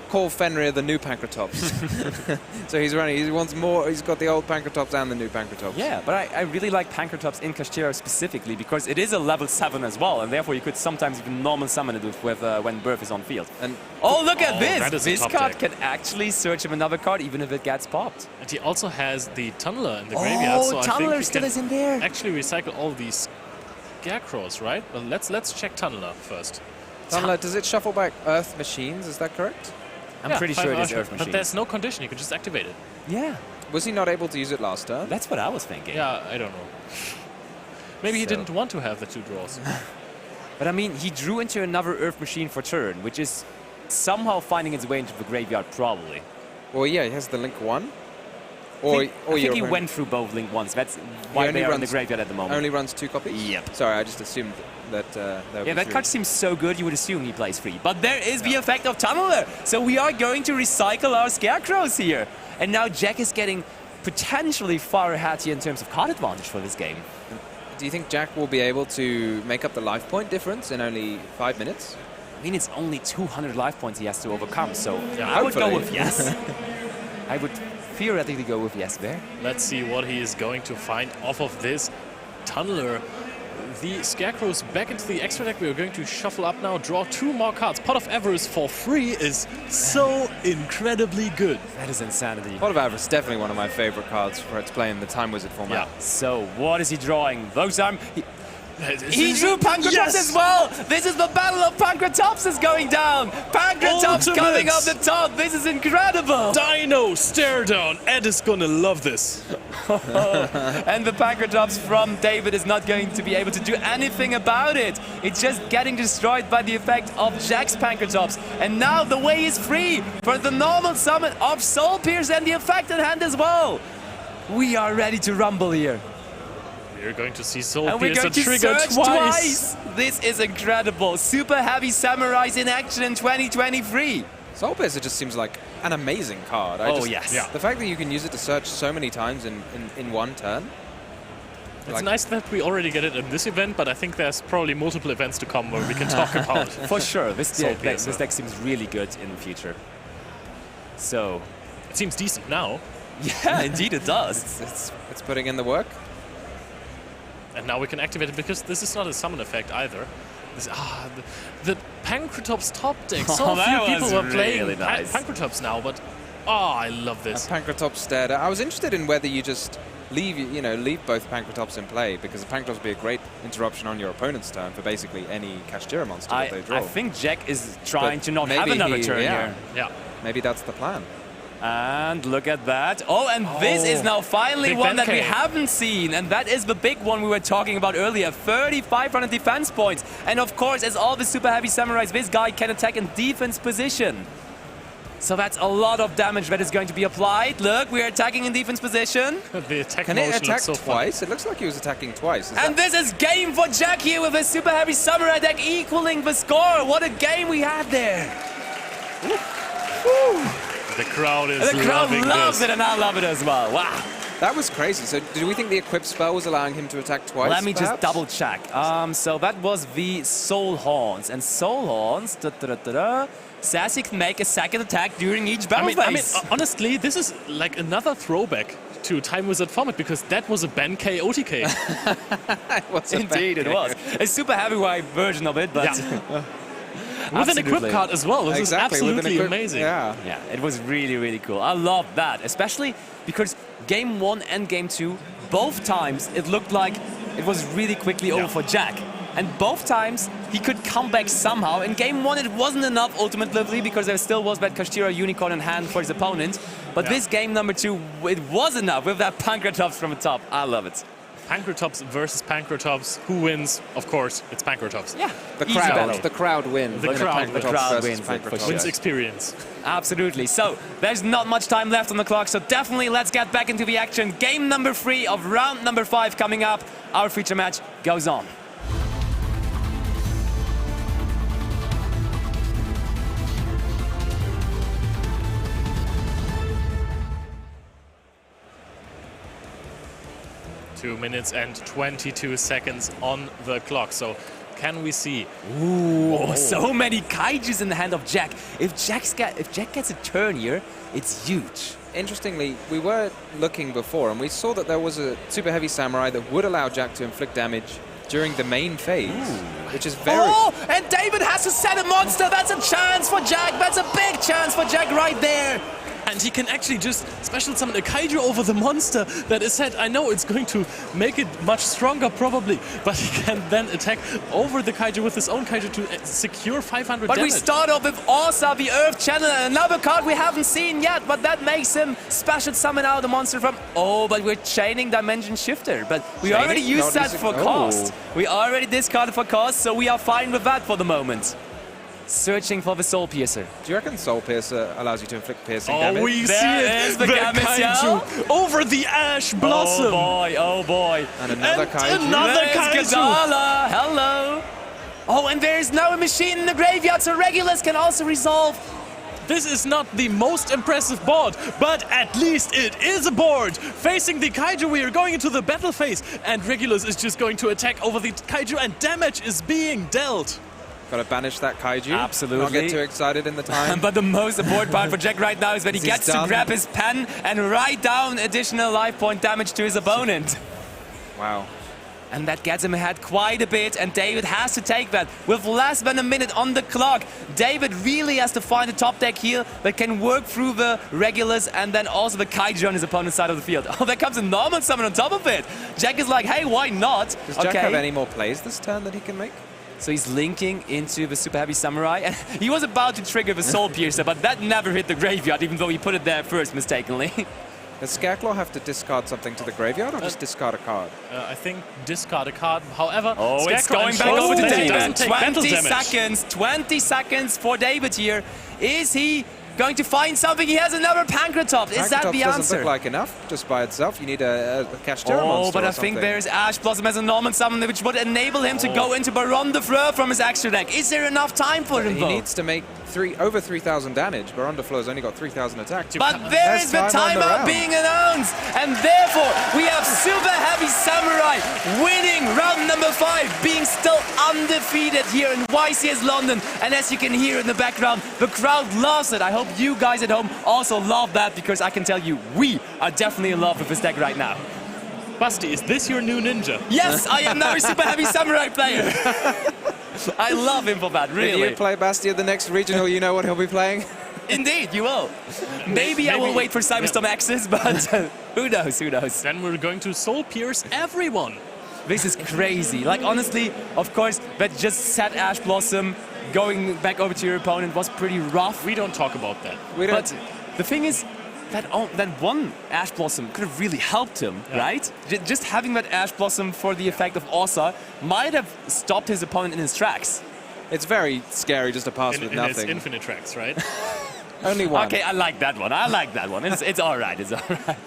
call Fenrir the new Pankratops. So he wants more. He's got the old Pankratops and the new Pankratops. Yeah, but I really like Pankratops in Kashtira specifically because it is a level 7 as well, and therefore you could sometimes even normal summon it with when Birth is on field. And look at this! This card can actually search him another card even if it gets popped. And he also has the Tunneler in the graveyard. So Tunneler still is in there. Actually recycle all these Scarecrows, right? Well, let's check Tunneler first. Tunneler, does it shuffle back Earth Machines? Is that correct? I'm pretty sure it is Earth Machines. But there's no condition. You can just activate it. Yeah. Was he not able to use it last turn? That's what I was thinking. Yeah, I don't know. Maybe he didn't want to have the 2 draws. But I mean, he drew into another Earth Machine for turn, which is somehow finding its way into the graveyard, probably. Well, yeah, he has the Link 1. I think he went through both Link ones. That's why they are in the graveyard at the moment. Only runs 2 copies? Yep. Sorry, I just assumed that that card seems so good, you would assume he plays 3. But there is the effect of Tunneler. So we are going to recycle our Scarecrows here. And now Jack is getting potentially far ahead here in terms of card advantage for this game. Do you think Jack will be able to make up the life point difference in only 5 minutes? I mean, it's only 200 life points he has to overcome, so yeah, I would go with yes. I would theoretically go with yes there. Let's see what he is going to find off of this Tunneler. The Scarecrows back into the extra deck. We're going to shuffle up now, draw 2 more cards. Pot of Avarice for free is so incredibly good. That is insanity. Pot of Avarice is definitely one of my favorite cards for its play in the Time Wizard format. Yeah. So what is he drawing? Those are... He drew Pankratops as well! This is the Battle of Pankratops is going down! Pankratops coming off the top! This is incredible! Dino stare down! Ed is gonna love this. And the Pancratops from David is not going to be able to do anything about it. It's just getting destroyed by the effect of Jack's Pancratops. And now the way is free for the normal summon of Soul Piercer and the affected hand as well. We are ready to rumble here. We're going to see Soul And we're Piercer going to trigger search twice. This is incredible. Super Heavy Samurais in action in 2023. Soul Piercer just seems like an amazing card. Yes. Yeah. The fact that you can use it to search so many times in one turn. It's nice that we already get it in this event, but I think there's probably multiple events to come where we can talk about. For sure. This Soul deck seems really good in the future. So. It seems decent now. Yeah, indeed it does. It's putting in the work. And now we can activate it because this is not a summon effect either. The Pancratops top deck. So few people were playing really nice. Pancratops now, but I love this. Pancratops stared at. I was interested in whether you just leave both Pancratops in play, because the Pancratops would be a great interruption on your opponent's turn for basically any Kashtira monster that they draw. I think Jack is trying to not have maybe another turn here. Yeah. Maybe that's the plan. And look at that. Oh, and this is now finally Big one that we Benkei. haven't seen. And that is the big one we were talking about earlier. 3,500 defense points. And of course, as all the Super Heavy Samurais, this guy can attack in defense position. So that's a lot of damage that is going to be applied. Look, we are attacking in defense position. The attack Can motion it attack looks so twice? It looks like he was attacking twice. And this is game for Jack here with his Super Heavy Samurai deck equaling the score. What a game we had there. Woo. The crowd is The crowd loving loves this. it, and I love it as well. Wow. That was crazy. So do we think the equip spell was allowing him to attack twice? Let me just perhaps? double check. So that was the Soul Horns. And Soul Horns says he can make a second attack during each battle phase. Honestly, this is like another throwback to Time Wizard format, because that was a Benkei OTK. Indeed, it was. A super heavyweight version of it, but... Yeah. With an equip card as well. This is absolutely amazing. Yeah. Yeah, it was really, really cool. I love that, especially because Game 1 and Game 2, both times it looked like it was really quickly over for Jack. And both times he could come back somehow. In Game 1 it wasn't enough ultimately, because there still was that Kashtira unicorn in hand for his opponent. But this game number 2, it was enough with that Pancratops from the top. I love it. Pancratops versus Pancratops. Who wins? Of course, it's Pancratops. Yeah, The easy crowd. battle. The crowd wins. The crowd wins it, for sure. Wins experience. Absolutely. So there's not much time left on the clock, so definitely let's get back into the action. Game number 3 of round number 5 coming up. Our feature match goes on. Two minutes and 22 seconds on the clock. So can we see? Ooh, so many kaijus in the hand of Jack. If Jack gets a turn here, it's huge. Interestingly, we were looking before and we saw that there was a Super Heavy Samurai that would allow Jack to inflict damage during the main phase, which is very... Oh, and David has to set a monster. That's a chance for Jack. That's a big chance for Jack right there. And he can actually just special summon a kaiju over the monster that is set. I know it's going to make it much stronger probably, but he can then attack over the kaiju with his own kaiju to secure 500 But damage. we start off with Orsa, the Earth Channeler, another card we haven't seen yet, but that makes him special summon out the monster from... Oh, but we're chaining Dimension Shifter, but we already used that for cost. We already discarded for cost, so we are fine with that for the moment. Searching for the Soul Piercer. Do you reckon Soul Piercer allows you to inflict piercing Oh, damage? we see There it! is the kaiju over the Ash Blossom! Oh boy, oh boy. And another kaiju. Another There's kaiju! Gazala, hello. Oh, and there is now a machine in the graveyard, so Regulus can also resolve. This is not the most impressive board, but at least it is a board. Facing the kaiju, we are going into the battle phase, and Regulus is just going to attack over the kaiju, and damage is being dealt. Gotta banish that kaiju. Absolutely. Not get too excited in the time. But the most important part for Jack right now is that he gets to grab his pen and write down additional life point damage to his opponent. Wow. And that gets him ahead quite a bit, and David has to take that. With less than a minute on the clock, David really has to find a top deck here that can work through the Regulus and then also the kaiju on his opponent's side of the field. Oh, there comes a normal summon on top of it. Jack is like, hey, why not? Does Jack have any more plays this turn that he can make? So he's linking into the Super Heavy Samurai, and he was about to trigger the Soul Piercer, but that never hit the graveyard, even though he put it there first mistakenly. Does Scareclaw have to discard something to the graveyard or just discard a card? I think discard a card. However, Oh, it's Scarecrow going back over to ensures that he David. doesn't take battle 20 damage. seconds. 20 seconds for David here. Is he going to find something? He has another Pancratops. Is that the doesn't answer? look like enough just by itself. You need a Kashtira Oh, monster but or I think something. there's Ash Blossom as a normal summon, which would enable him to go into Baron de Fleur from his extra deck. Is there enough time for him, He though? needs to make over 3,000 damage. Baron de Fleur's only got 3,000 attack. But there is the There's time on the timeout round. being announced, and therefore we have Superheavy Samurai winning round number 5, being still undefeated here in YCS London. And as you can hear in the background, the crowd loves it. I hope you guys at home also love that, because I can tell you, we are definitely in love with this deck right now. Basti, is this your new ninja? Yes, I am now a Superheavy Samurai player. I love him for that, If really. you play Basti at the next regional, you know what he'll be playing. Indeed, you will. Maybe I will wait for Cyberstorm Access, but who knows, who knows. Then we're going to soul pierce everyone. This is crazy. Like, honestly, of course, that just set Ash Blossom going back over to your opponent was pretty rough. We don't talk about that. We don't. But the thing is, that one Ash Blossom could have really helped him, right? Just having that Ash Blossom for the effect of Osa might have stopped his opponent in his tracks. It's very scary just to pass with In his nothing. infinite tracks, right? Only one. Okay, I like that one. I like that one. It's all right. It's all right.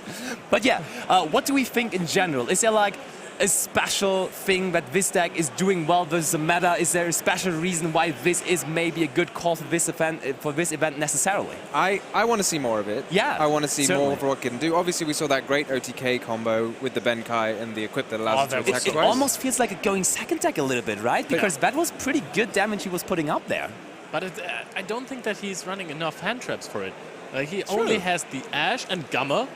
But yeah, what do we think in general? Is there like a special thing that this deck is doing well versus the meta? Is there a special reason why this is maybe a good call for this event necessarily? I want to see more of it. Yeah, I want to see certainly. more of what it can do. Obviously, we saw that great OTK combo with the Benkai and the equip that allows it to attack It twice. almost feels like a going second deck a little bit, right? Because that was pretty good damage he was putting up there. But I don't think that he's running enough hand traps for it. He only has the Ash and Gamma.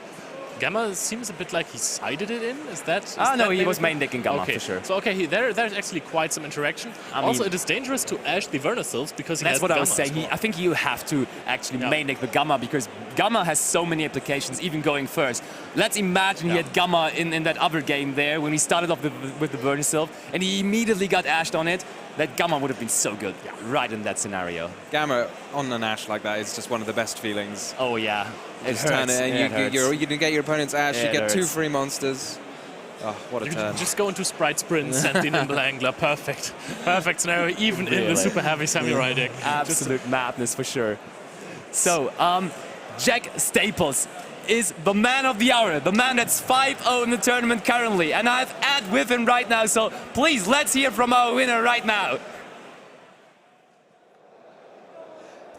Gamma seems a bit like he sided it in. Is that? No, he was main decking Gamma okay. for sure. So okay, there's actually quite some interaction. Also, it is dangerous to Ash the Vernisylphs because he That's has what the I was Gamma as saying. well. I think you have to actually main deck the Gamma, because Gamma has so many applications, even going first. Let's imagine he had Gamma in that other game there when he started off with the Vernisylph, and he immediately got Ashed on it. That Gamma would have been so good right in that scenario. Gamma on an Ash like that is just one of the best feelings. Oh yeah, it Just turn hurts. it and you get your opponent's Ash, Yeah, you it get 2 hurts. free monsters. Oh, what a You turn. just go into Sprite Sprints and the Nimble Angler. Perfect. Perfect scenario, even in the Really? super heavy Samurai deck. Absolute madness for sure. So, Jack Staples is the man of the hour, the man that's 5-0 in the tournament currently, and I have Ed with him right now, so please let's hear from our winner right now.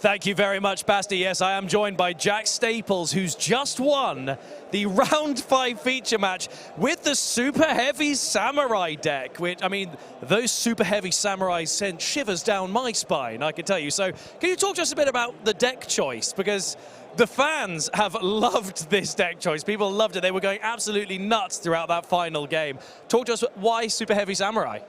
Thank you very much, Basti. Yes, I am joined by Jack Staples, who's just won the round 5 feature match with the Super Heavy Samurai deck, which, I mean, those Super Heavy Samurais sent shivers down my spine, I can tell you. So can you talk to us a bit about the deck choice? Because the fans have loved this deck choice. People loved it. They were going absolutely nuts throughout that final game. Talk to us, why Super Heavy Samurai?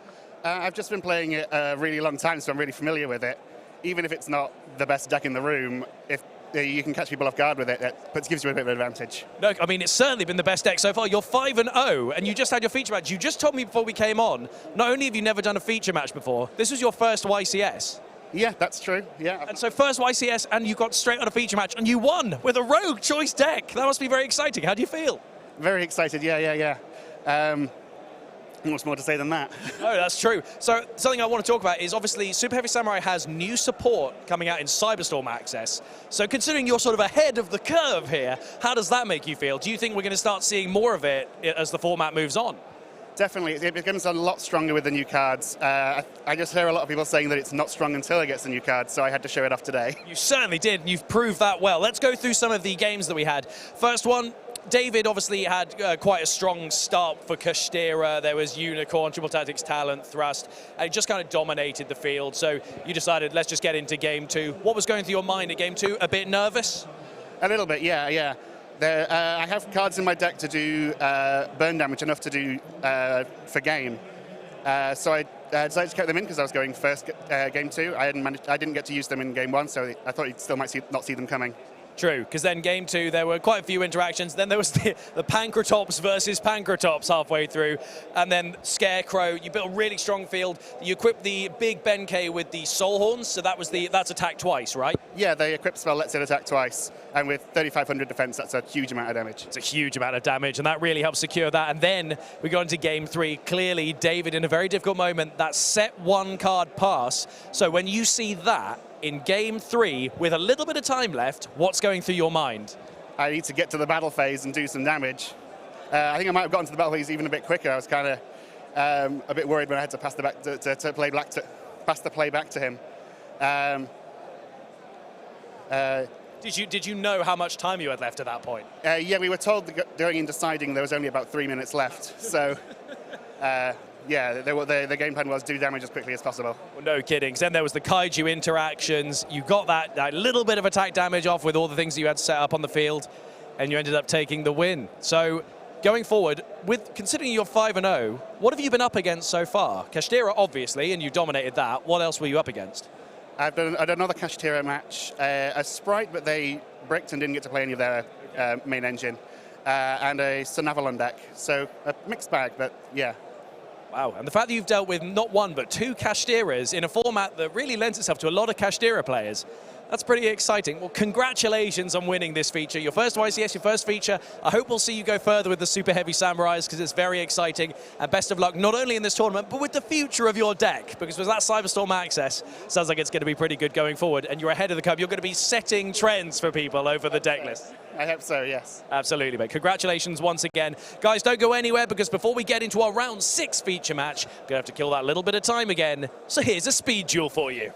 I've just been playing it a really long time, so I'm really familiar with it. Even if it's not the best deck in the room, if you can catch people off guard with it, it gives you a bit of an advantage. Look, I mean, it's certainly been the best deck so far. You're 5-0, and you just had your feature match. You just told me before we came on, not only have you never done a feature match before, this was your first YCS. Yeah, that's true. Yeah. And so first YCS, and you got straight on a feature match, and you won with a Rogue choice deck. That must be very exciting. How do you feel? Very excited. Yeah. What's more to say than that? Oh, that's true. So something I want to talk about is obviously Super Heavy Samurai has new support coming out in Cyberstorm Access. So considering you're sort of ahead of the curve here, how does that make you feel? Do you think we're going to start seeing more of it as the format moves on? Definitely. It becomes a lot stronger with the new cards. I just hear a lot of people saying that it's not strong until it gets the new cards, so I had to show it off today. You certainly did, and you've proved that well. Let's go through some of the games that we had. First one, David obviously had quite a strong start for Kashtira. There was Unicorn, Triple Tactics, Talent, Thrust, and it just kind of dominated the field. So you decided, let's just get into Game 2. What was going through your mind at Game 2? A bit nervous? A little bit, yeah. I have cards in my deck to do burn damage, enough to do for game. So I decided to keep them in because I was going first Game 2. I didn't get to use them in Game 1, so I thought you still might not see them coming. True, because then game 2, there were quite a few interactions. Then there was the Pankratops versus Pankratops halfway through. And then Scarecrow, you built a really strong field. You equipped the big Benkei with the Soul Horns, so that's attacked twice, right? Yeah, the equip spell lets it attack twice, and with 3,500 defense, that's a huge amount of damage. It's a huge amount of damage, and that really helps secure that. And then we got into game 3. Clearly, David, in a very difficult moment, that set 1 card pass. So when you see that in game 3, with a little bit of time left, what's going through your mind? I need to get to the battle phase and do some damage. I think I might have gotten to the battle phase even a bit quicker. I was kind of a bit worried when I had to pass the pass the play back to him. Did you know how much time you had left at that point? Yeah, we were told during in deciding there was only about 3 minutes left. So, yeah, the game plan was do damage as quickly as possible. Well, no kidding. Then there was the Kaiju interactions. You got that little bit of attack damage off with all the things that you had set up on the field, and you ended up taking the win. So, going forward, considering you're 5-0, what have you been up against so far? Kashtira, obviously, and you dominated that. What else were you up against? I've done another Kashtira match, a Sprite, but they bricked and didn't get to play any of their main engine, and a Sunavalon deck. So a mixed bag, but yeah. Wow, and the fact that you've dealt with not 1 but 2 Kashtiras in a format that really lends itself to a lot of Kashtira players, that's pretty exciting. Well, congratulations on winning this feature. Your first YCS, your first feature. I hope we'll see you go further with the Super Heavy Samurais because it's very exciting. And best of luck, not only in this tournament, but with the future of your deck. Because with that Cyberstorm access, sounds like it's going to be pretty good going forward. And you're ahead of the curve. You're going to be setting trends for people over the deck list. I hope so, yes. Absolutely, mate. Congratulations once again. Guys, don't go anywhere because before we get into our round 6 feature match, we're going to have to kill that little bit of time again. So here's a speed duel for you.